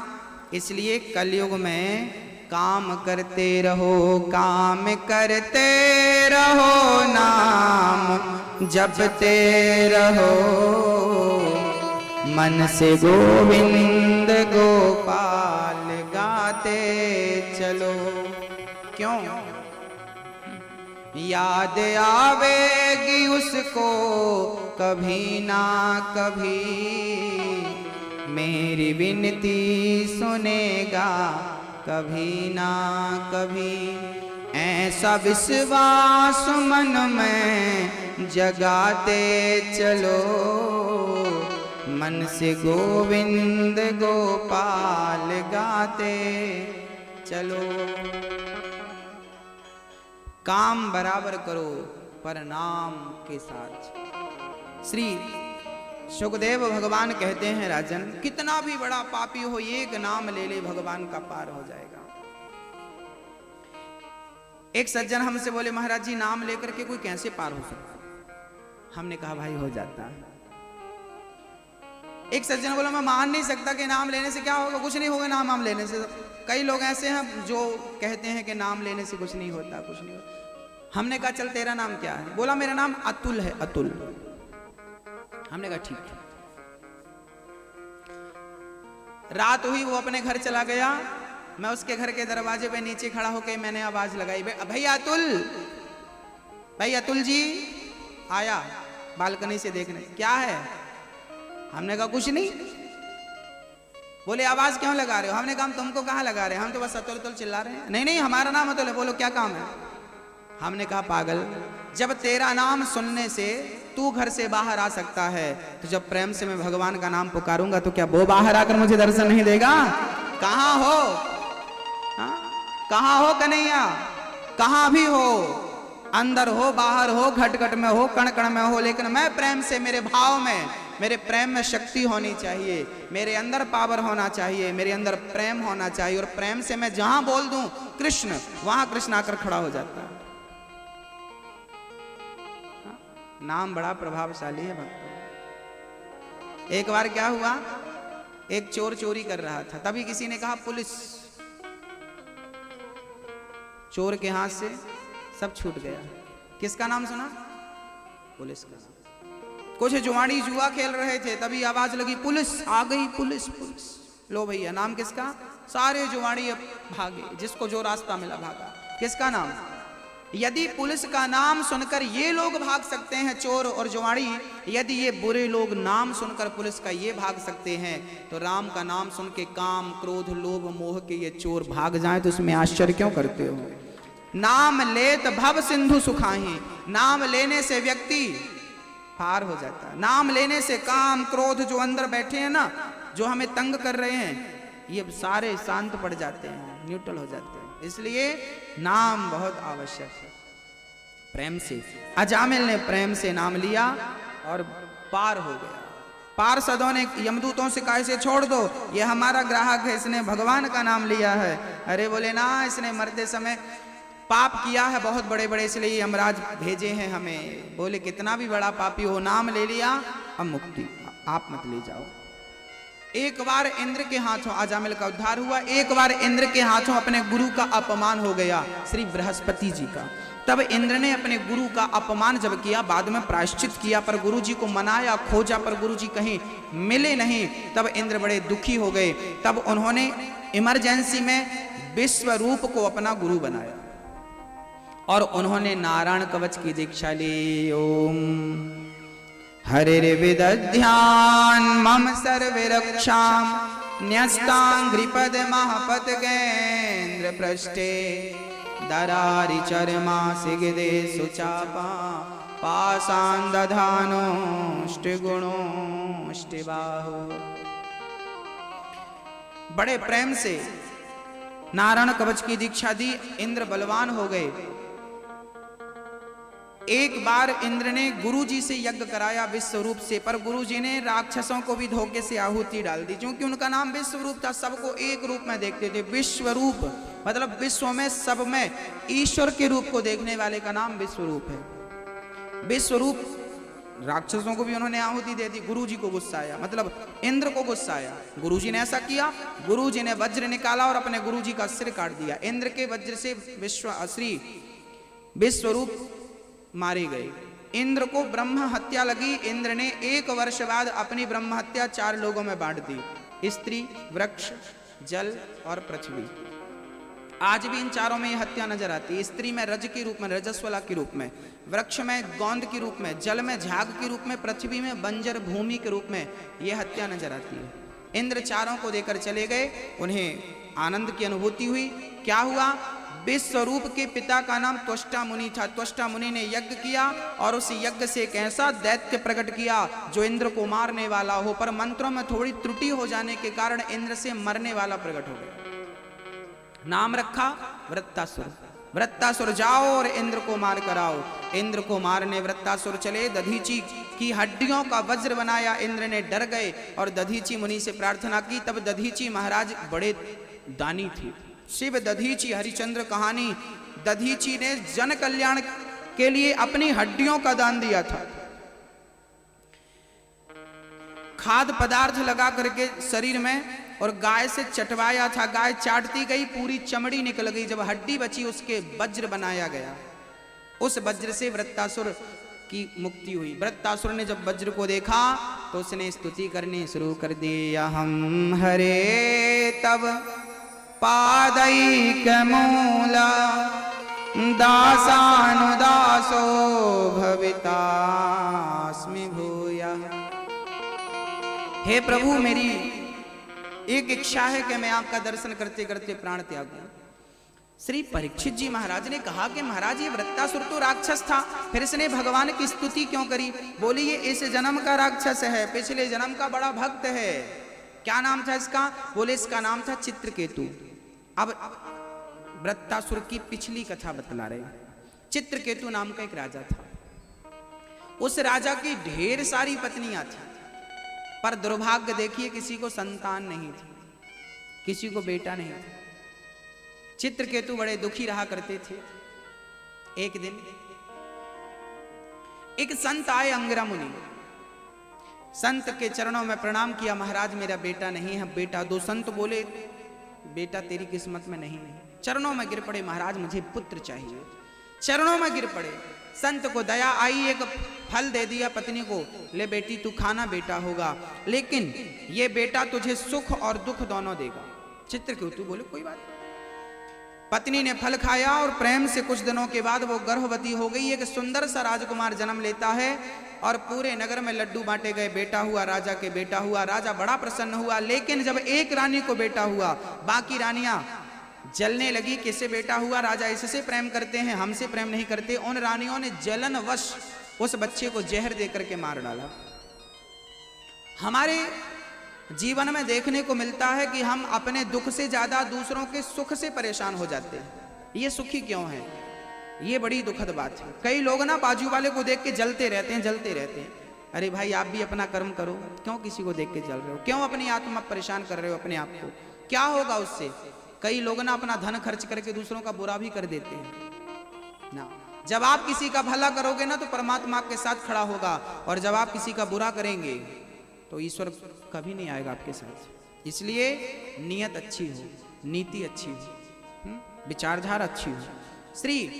इसलिए कलयुग में काम करते रहो, काम करते रहो, नाम जपते रहो, मन से गोविंद गोपाल गाते चलो। क्यों? याद आवेगी उसको कभी ना कभी, मेरी विनती सुनेगा कभी ना कभी। ऐसा विश्वास मन में जगाते चलो, मन से गोविंद गोपाल गाते चलो। काम बराबर करो पर नाम के साथ। श्री सुखदेव भगवान कहते हैं, राजन कितना भी बड़ा पापी हो, एक नाम ले ले भगवान का पार हो जाएगा। एक सज्जन हमसे बोले, महाराज जी नाम लेकर के कोई कैसे पार हो सकता? हमने कहा भाई हो जाता है। एक सज्जन बोला, मैं मान नहीं सकता कि नाम लेने से क्या होगा। कुछ नहीं होगा नाम लेने से। कई लोग ऐसे हैं जो कहते हैं कि नाम लेने से कुछ नहीं होता, कुछ नहीं होता। हमने कहा चल तेरा नाम क्या है? बोला मेरा नाम अतुल है, अतुल। हमने कहा ठीक है। रात हुई, वो अपने घर चला गया। मैं उसके घर के दरवाजे पे नीचे खड़ा होकर मैंने आवाज लगाई, भैया अतुल, भाई अतुल जी। आया बालकनी से देखने, क्या है? हमने कहा कुछ नहीं। बोले आवाज क्यों लगा रहे हो? हमने कहा हम तुमको कहाँ लगा रहे हैं, हम तो बस अतुल अतुल चिल्ला रहे हैं। नहीं नहीं हमारा नाम अतुल है। बोलो क्या काम है? हमने कहा पागल, जब तेरा नाम सुनने से तू घर से बाहर आ सकता है, तो जब प्रेम से मैं भगवान का नाम पुकारूंगा तो क्या वो बाहर आकर मुझे दर्शन नहीं देगा? कहाँ हो? कहाँ हो कन्हैया? कहाँ भी हो, अंदर हो, बाहर हो, घट घट में हो, कण कण में हो, लेकिन मैं प्रेम से, मेरे भाव में, मेरे प्रेम में शक्ति होनी चाहिए, मेरे अंदर पावर होना चाहिए, मेरे अंदर प्रेम होना चाहिए। और प्रेम से मैं जहां बोल दूं कृष्ण, वहां कृष्ण आकर खड़ा हो जाता है। नाम बड़ा प्रभावशाली है भक्तों। एक बार क्या हुआ, एक चोर चोरी कर रहा था, तभी किसी ने कहा पुलिस। चोर के हाथ से सब छूट गया। किसका नाम सुना? पुलिस का नाम। कुछ जुआड़ी जुआ खेल रहे थे, तभी आवाज लगी पुलिस आ गई, पुलिस पुलिस। लो भैया, नाम किसका? सारे जुआड़ी अब भागे, जिसको जो रास्ता मिला भागा। किसका नाम? यदि पुलिस का नाम सुनकर ये लोग भाग सकते हैं, चोर और जुआड़ी, यदि ये बुरे लोग नाम सुनकर पुलिस का ये भाग सकते हैं, तो राम का नाम सुन के काम, क्रोध, लोभ, मोह के ये चोर भाग जाएं तो इसमें आश्चर्य क्यों करते हो? नाम लेत भव सिंधु सुखाही। नाम लेने से व्यक्ति पार हो जाता है। नाम लेने से काम, क्रोध जो अंदर बैठे हैं ना, जो हमें तंग कर रहे हैं, ये सारे शांत पड़ जाते हैं, न्यूट्रल हो जाते हैं। इसलिए नाम बहुत आवश्यक है। प्रेम से अजामिल ने प्रेम से नाम लिया और पार हो गया। पार्षदों ने यमदूतों से कहा इसे छोड़ दो, ये हमारा ग्राहक है, इसने भगवान का नाम लिया है। अरे बोले ना, इसने मरते समय पाप किया है बहुत बड़े बड़े, इसलिए यमराज भेजे हैं हमें। बोले कितना भी बड़ा पापी हो, नाम ले लिया, अब मुक्ति, आप मत ले जाओ। एक बार इंद्र के हाथों अजामिल का उद्धार हुआ, एक बार इंद्र के हाथों अपने गुरु का अपमान हो गया, श्री बृहस्पति जी का। तब इंद्र ने अपने गुरु का अपमान जब किया, बाद में प्रायश्चित किया, पर गुरु जी को मनाया, खोजा, पर गुरु जी कहीं मिले नहीं। तब इंद्र बड़े दुखी हो गए। तब उन्होंने इमरजेंसी में विश्वरूप को अपना गुरु बनाया और उन्होंने नारायण कवच की दीक्षा ली। ओम हरिर्विदध्यान मम सर्वे रक्षाम न्यस्तांघ्रिपद महपतगेन्द्र पृष्ठे दरारि चरमा सिगदे सुचापा पाषाण दधानोष्टगुणोष्टबाहो। बड़े प्रेम से नारायण कवच की दीक्षा दी, इंद्र बलवान हो गए। एक बार इंद्र ने गुरुजी से यज्ञ कराया विश्वरूप से, पर गुरुजी ने राक्षसों को भी धोखे से आहुति डाल दी, क्योंकि उनका नाम विश्वरूप था, सबको एक रूप में देखते थे। विश्वरूप मतलब विश्व में सब में ईश्वर के रूप को देखने वाले का नाम विश्वरूप है। विश्वरूप राक्षसों को भी उन्होंने आहुति दे दी। गुरुजी को गुस्सा आया, मतलब इंद्र को गुस्सा आया। गुरुजी ने ऐसा किया, गुरुजी ने वज्र निकाला और अपने गुरुजी का सिर काट दिया। इंद्र के वज्र से श्री विश्वरूप मारे गए। इंद्र को ब्रह्म हत्या लगी। इंद्र ने 1 वर्ष बाद अपनी ब्रह्म हत्या 4 लोगों में बांट दी, स्त्री, वृक्ष, जल और पृथ्वी। आज भी इन चारों में हत्या नजर आती है। स्त्री में रज के रूप में, रजस्वला के रूप में, वृक्ष में गोंद के रूप में, जल में झाग के रूप में, पृथ्वी में बंजर भूमि के रूप में यह हत्या नजर आती है। इंद्र चारों को देकर चले गए, उन्हें आनंद की अनुभूति हुई। क्या हुआ? विश्वरूप के पिता का नाम त्वष्टा मुनि था। त्वष्टा मुनि ने यज्ञ किया और उस यज्ञ से एक ऐसा दैत्य प्रकट किया जो इंद्र को मारने वाला हो, पर मंत्रों में थोड़ी त्रुटि हो जाने के कारण इंद्र से मरने वाला प्रकट हो गया। नाम रखा वृत्तासुर। वृत्तासुर जाओ और इंद्र को मार कर आओ। इंद्र को मारने वृत्तासुर चले। दधीची की हड्डियों का वज्र बनाया। इंद्र ने डर गए और दधीची मुनि से प्रार्थना की। तब दधीची महाराज बड़े दानी थे। शिव दधीची हरिचंद्र कहानी। दधीची ने जन कल्याण के लिए अपनी हड्डियों का दान दिया था। खाद्य पदार्थ लगा करके शरीर में और गाय से चटवाया था। गाय चाटती गई, पूरी चमड़ी निकल गई। जब हड्डी बची उसके वज्र बनाया गया। उस वज्र से वृत्तासुर की मुक्ति हुई। वृत्तासुर ने जब वज्र को देखा तो उसने स्तुति करनी शुरू कर दी। हम हरे तब पादैक मूला दासानुदासो भवितास्मि भूयः। हे प्रभु, मेरी एक इच्छा है कि मैं आपका दर्शन करते करते प्राण त्यागूं। श्री परीक्षित जी महाराज ने कहा कि महाराज, ये वृत्तासुर तो राक्षस था, फिर इसने भगवान की स्तुति क्यों करी? बोली, ये इस जन्म का राक्षस है, पिछले जन्म का बड़ा भक्त है। क्या नाम था इसका? बोले, इसका नाम था चित्रकेतु। अब वृत्तासुर की पिछली कथा बतला रहे। चित्रकेतु नाम का एक राजा था। उस राजा की ढेर सारी पत्नियां थी, पर दुर्भाग्य देखिए, किसी को संतान नहीं थी, किसी को बेटा नहीं था। चित्रकेतु बड़े दुखी रहा करते थे। एक दिन एक संत आए, अंगिरा मुनि। संत के चरणों में प्रणाम किया। महाराज, मेरा बेटा नहीं है, बेटा दो। संत बोले, बेटा तेरी किस्मत में नहीं। चरणों में गिर पड़े, महाराज मुझे पुत्र चाहिए। चरणों में गिर पड़े। संत को दया आई, एक फल दे दिया पत्नी को। ले बेटी, तू खाना, बेटा होगा, लेकिन ये बेटा तुझे सुख और दुख दोनों देगा। चित्रकेतु बोले, कोई बात। पत्नी ने फल खाया और प्रेम से कुछ दिनों के बाद वो गर्भवती हो गई। एक सुंदर सा राजकुमार जन्म लेता है और पूरे नगर में लड्डू बांटे गए। बेटा हुआ, राजा के बेटा हुआ। राजा बड़ा प्रसन्न हुआ, लेकिन जब एक रानी को बेटा हुआ, बाकी रानियां जलने लगी। किससे बेटा हुआ? राजा इससे प्रेम करते हैं, हमसे प्रेम नहीं करते। उन रानियों ने जलनवश उस बच्चे को जहर देकर के मार डाला। हमारे जीवन में देखने को मिलता है कि हम अपने दुख से ज्यादा दूसरों के सुख से परेशान हो जाते हैं। ये सुखी क्यों है? ये बड़ी दुखद बात है। कई लोग ना बाजू वाले को देख के जलते रहते हैं, जलते रहते हैं। अरे भाई, आप भी अपना कर्म करो, क्यों किसी को देख के जल रहे हो? क्यों अपनी आत्मा परेशान कर रहे हो अपने आप को? क्या होगा उससे? कई लोग ना अपना धन खर्च करके दूसरों का बुरा भी कर देते हैं ना। जब आप किसी का भला करोगे ना तो परमात्मा आपके साथ खड़ा होगा, और जब आप किसी का बुरा करेंगे तो ईश्वर कभी नहीं आएगा आपके साथ। इसलिए नियत अच्छी हो, नीति अच्छी हो, विचारधारा अच्छी हो। श्री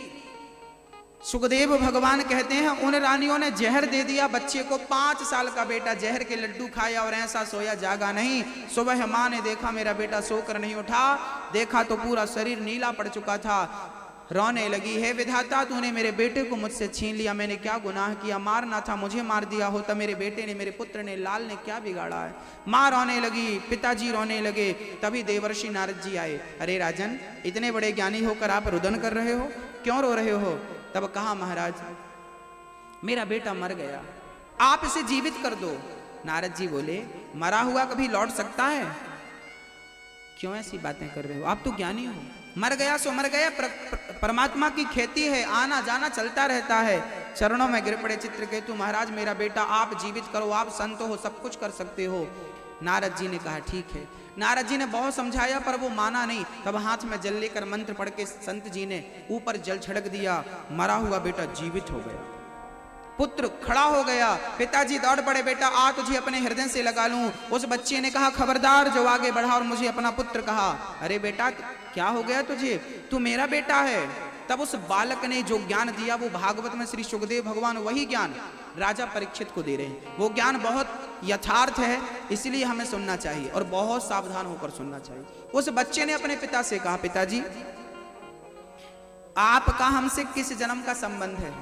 सुखदेव भगवान कहते हैं, उन रानियों ने जहर दे दिया बच्चे को। 5 साल का बेटा जहर के लड्डू खाया और ऐसा सोया, जागा नहीं। सुबह माँ ने देखा मेरा बेटा सोकर नहीं उठा, देखा तो पूरा शरीर नीला पड़ चुका था। रोने लगी, हे विधाता, तूने मेरे बेटे को मुझसे छीन लिया। मैंने क्या गुनाह किया? मारना था, मुझे मार दिया होता। मेरे बेटे ने, मेरे पुत्र ने, लाल ने क्या बिगाड़ा है? माँ रोने लगी, पिताजी रोने लगे। तभी देवर्षि नारद जी आए। अरे राजन, इतने बड़े ज्ञानी होकर आप रुदन कर रहे हो, क्यों रो रहे हो? तब कहा, महाराज मेरा बेटा मर गया, आप इसे जीवित कर दो। नारद जी बोले, मरा हुआ कभी लौट सकता है? क्यों ऐसी बातें कर रहे हो, आप तो ज्ञानी हो। मर गया सो मर गया, परमात्मा की खेती है, आना जाना चलता रहता है। चरणों में गिर पड़े चित्रकेतु, महाराज मेरा बेटा आप जीवित करो, आप संत हो, सब कुछ कर सकते हो। नारद जी ने कहा ठीक है। नारद जी ने बहुत समझाया पर वो माना नहीं। तब हाथ में जल लेकर मंत्र पढ़ के संत जी ने ऊपर जल छिड़क दिया, मरा हुआ बेटा जीवित हो गया। पुत्र खड़ा हो गया, पिताजी दौड़ पड़े, बेटा आ तुझे अपने हृदय से लगा लूं। उस बच्चे ने कहा खबरदार जो आगे बढ़ा और मुझे अपना पुत्र कहा। अरे बेटा क्या हो गया तुझे, तू मेरा बेटा है। तब उस बालक ने जो ज्ञान दिया वो भागवत में श्री सुखदेव भगवान वही ज्ञान राजा परीक्षित को दे रहे हैं। वो ज्ञान बहुत यथार्थ है, इसलिए हमें सुनना चाहिए और बहुत सावधान होकर सुनना चाहिए। उस बच्चे ने अपने पिता से कहा पिताजी आपका हमसे किस जन्म का संबंध है।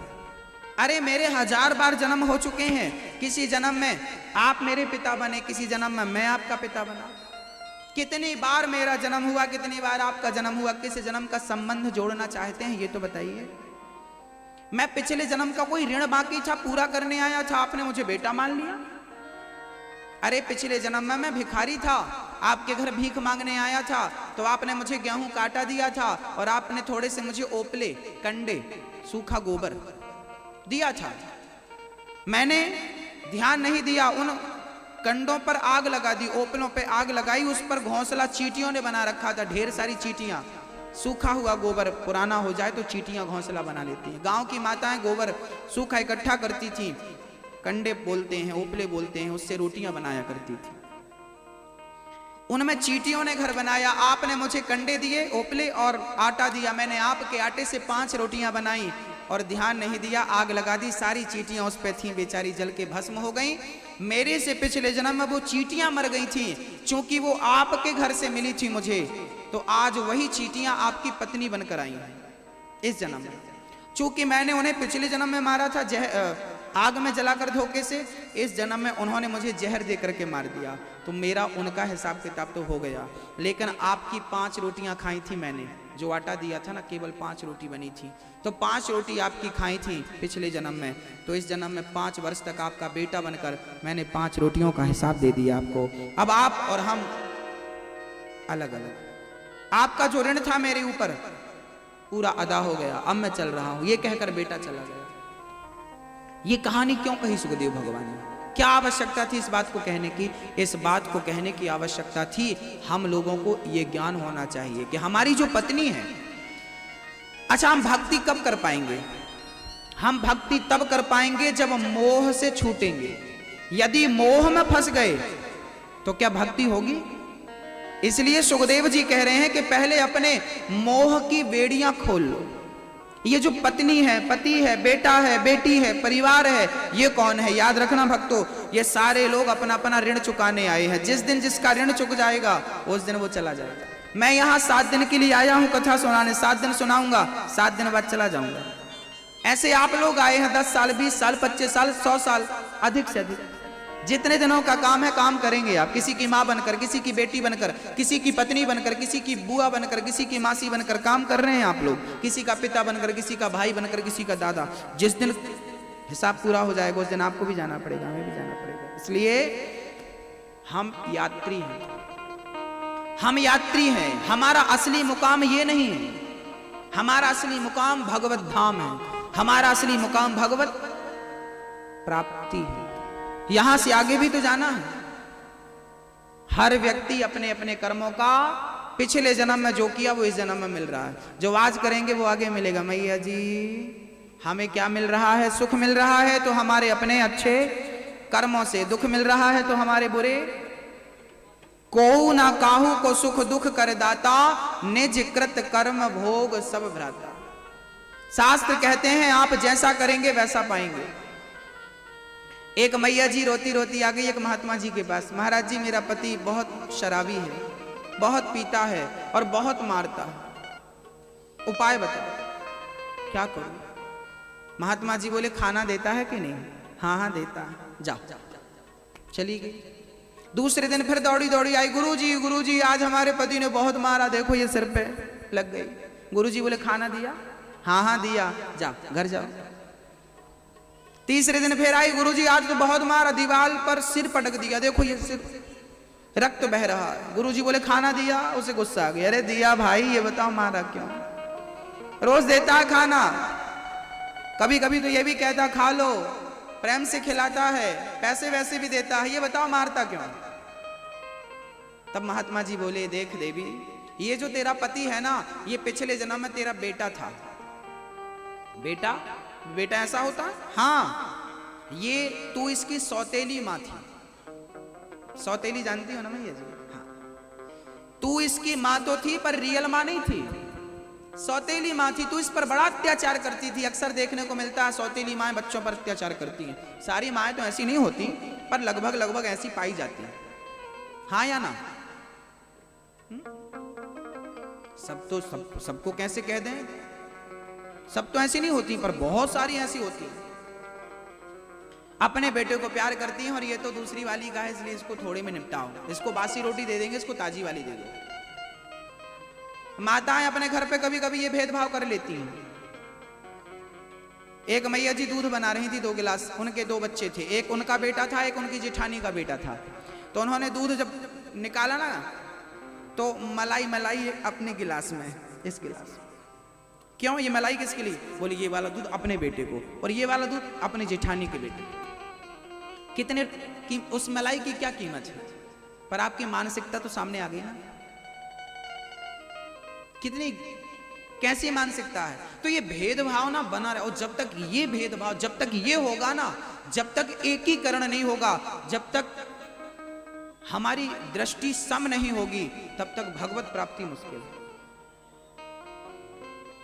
अरे मेरे 1000 बार जन्म हो चुके हैं, किसी जन्म में आप मेरे पिता बने, किसी जन्म में मैं आपका पिता बना। कितनी बार मेरा जन्म हुआ, कितनी बार आपका जन्म हुआ, किस जन्म का संबंध जोड़ना चाहते हैं ये तो बताइए। मैं पिछले जन्म का कोई ऋण बाकी था पूरा करने आया था, आपने मुझे बेटा मान लिया। अरे पिछले जन्म में मैं भिखारी था, आपके घर भीख मांगने आया था, तो आपने मुझे गेहूं काटा दिया था और आपने थोड़े से मुझे ओपले, कंडे, सूखा गोबर दिया था। मैंने ध्यान नहीं दिया, उन कंडों पर आग लगा दी, ओपलों पे आग लगाई, उस पर घोंसला चींटियों ने बना रखा था, ढेर सारी चींटियां। सूखा हुआ गोबर पुराना हो जाए तो चींटियां घोंसला बना लेती हैं। गांव की माताएं गोबर सूखा इकट्ठा करती थी, कंडे बोलते हैं, ओपले बोलते हैं, उससे रोटियां बनाया करती थी। उनमें चींटियों ने घर बनाया। आपने मुझे कंडे दिए, ओपले और आटा दिया, मैंने आपके आटे से 5 रोटियां बनाई और ध्यान नहीं दिया, आग लगा दी, सारी चींटियां उस पे थीं, बेचारी जल के भस्म हो गई। मेरे से पिछले जन्म में वो चींटियां मर गई थी, क्योंकि वो आपके घर से मिली थी मुझे, तो आज वही चींटियां आपकी पत्नी बनकर आई हैं इस जन्म में। चूंकि मैंने उन्हें पिछले जन्म में मारा था आग में जलाकर धोखे से, इस जन्म में उन्होंने मुझे जहर दे करके मार दिया, तो मेरा उनका हिसाब किताब तो हो गया। लेकिन आपकी 5 रोटियां खाई थी मैंने, जो आटा दिया था ना केवल 5 रोटी बनी थी, तो 5 रोटी आपकी खाई थी पिछले जन्म में, तो इस जन्म में 5 वर्ष तक आपका बेटा बनकर मैंने 5 रोटियों का हिसाब दे दिया आपको। अब आप और हम अलग अलग। आपका जो ऋण था मेरे ऊपर पूरा अदा हो गया, अब मैं चल रहा हूं, ये कहकर बेटा चला गया। ये कहानी क्यों कही सुखदेव भगवान ने? क्या आवश्यकता थी इस बात को कहने की? इस बात को कहने की आवश्यकता थी हम लोगों को ये ज्ञान होना चाहिए कि हमारी जो पत्नी है, अच्छा हम भक्ति कब कर पाएंगे? हम भक्ति तब कर पाएंगे जब मोह से छूटेंगे। यदि मोह में फंस गए तो क्या भक्ति होगी? इसलिए सुखदेव जी कह रहे हैं कि पहले अपने मोह की बेड़ियां खोल लो। ये जो पत्नी है, पति है, बेटा है, बेटी है, परिवार है, ये कौन है? याद रखना भक्तों, ये सारे लोग अपना अपना ऋण चुकाने आए हैं। जिस दिन जिसका ऋण चुक जाएगा उस दिन वो चला जाएगा। मैं यहाँ 7 दिन के लिए आया हूँ कथा सुनाने, 7 दिन सुनाऊंगा, 7 दिन बाद चला जाऊंगा। ऐसे आप लोग आए हैं 10 साल, 20 साल, 25 साल, 100 साल, अधिक से अधिक। जितने दिनों का काम है काम करेंगे आप, किसी की माँ बनकर, किसी की बेटी बनकर, किसी की पत्नी बनकर, किसी की बुआ बनकर, किसी की मासी बनकर काम कर रहे हैं आप लोग, किसी का पिता बनकर, किसी का भाई बनकर, किसी का दादा। जिस दिन हिसाब पूरा हो जाएगा उस दिन आपको भी जाना पड़ेगा, हमें भी जाना पड़ेगा। इसलिए हम यात्री हैं, हम यात्री हैं, हमारा असली मुकाम ये नहीं है। हमारा असली मुकाम भगवत धाम है, हमारा असली मुकाम भगवत प्राप्ति है। यहां से आगे भी तो जाना है। हर व्यक्ति अपने अपने कर्मों का पिछले जन्म में जो किया वो इस जन्म में मिल रहा है, जो आज करेंगे वो आगे मिलेगा। मैया जी हमें क्या मिल रहा है? सुख मिल रहा है तो हमारे अपने अच्छे कर्मों से, दुख मिल रहा है तो हमारे बुरे। को ना काहू को सुख दुख कर दाता, निज कृत कर्म भोग सब भ्राता। शास्त्र कहते हैं आप जैसा करेंगे वैसा पाएंगे। एक मैया जी रोती रोती आ गई एक महात्मा जी के पास। महाराज जी मेरा पति बहुत शराबी है, बहुत पीता है और बहुत मारता है, उपाय बताओ क्या करूं? महात्मा जी बोले खाना देता है कि नहीं? हाँ हाँ देता है, जाओ। चली गई। दूसरे दिन फिर दौड़ी दौड़ी आई, गुरुजी आज हमारे पति ने बहुत मारा, देखो ये सिर पे लग गई। गुरुजी बोले खाना दिया? हाँ हाँ दिया, जाओ घर जाओ। तीसरे दिन फिर आई, गुरुजी आज तो बहुत मारा, दीवार पर सिर पटक दिया, देखो ये सिर रक्त बह रहा है। गुरुजी बोले खाना दिया, उसे गुस्सा आ गया, अरे दिया भाई, ये बताओ मारा क्यों? रोज देता है खाना, कभी कभी तो ये भी कहता खा लो, प्रेम से खिलाता है, पैसे वैसे भी देता है, ये बताओ मारता क्यों? तब महात्मा जी बोले देख देवी, ये जो तेरा पति है ना, ये पिछले जन्म में तेरा बेटा था। बेटा? बेटा ऐसा होता? हाँ, ये तू इसकी सौतेली माँ थी। सौतेली जानती हो ना मैं ये जी? हाँ, तू इसकी माँ तो थी पर रियल माँ नहीं थी, सौतेली माँ थी। तू इस पर बड़ा अत्याचार करती थी। अक्सर देखने को मिलता है सौतेली माएं बच्चों पर अत्याचार करती हैं। सारी माएं तो ऐसी नहीं होती, पर लगभग ऐसी पाई जाती हैं। हाँ या ना? सबको कैसे कह दें? सब तो ऐसी नहीं होती, पर बहुत सारी ऐसी होती हैं। अपने बेटे को प्यार करती हैं और ये तो दूसरी वाली का है, इसलिए इसको थोड़े में निपटाओ, इसको बासी रोटी दे देंगे, इसको ताजी वाली दे दो। माताएं अपने घर पे कभी कभी ये भेदभाव कर लेती हैं। एक मैया जी दूध बना रही थी 2 गिलास, उनके 2 बच्चे थे, एक उनका बेटा था, एक उनकी जेठानी का बेटा था। तो उन्होंने दूध जब निकाला ना, तो मलाई अपने गिलास में, इस गिलास। क्यों? ये मलाई किसके लिए? बोले ये वाला दूध अपने बेटे को, और ये वाला दूध अपने जेठानी के बेटे को। कितने उस मलाई की क्या कीमत है? पर आपकी मानसिकता तो सामने आ गई ना, कितनी कैसी मानसिकता है। तो ये भेदभाव ना बना रहे, और जब तक ये भेदभाव, जब तक ये होगा ना, जब तक एकीकरण नहीं होगा, जब तक हमारी दृष्टि सम नहीं होगी, तब तक भगवत प्राप्ति मुश्किल है।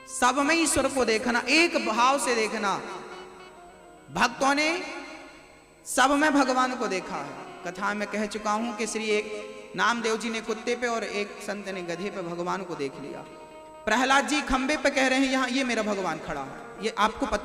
सब में ईश्वर को देखना, एक भाव से देखना। भक्तों ने सब में भगवान को देखा है। कथा में कह चुका हूं कि श्री एक नामदेव जी ने कुत्ते पे और एक संत ने गधे पे भगवान को देख लिया। प्रहलाद जी खंबे पे कह रहे हैं, यहां ये मेरा भगवान खड़ा है, ये आपको पता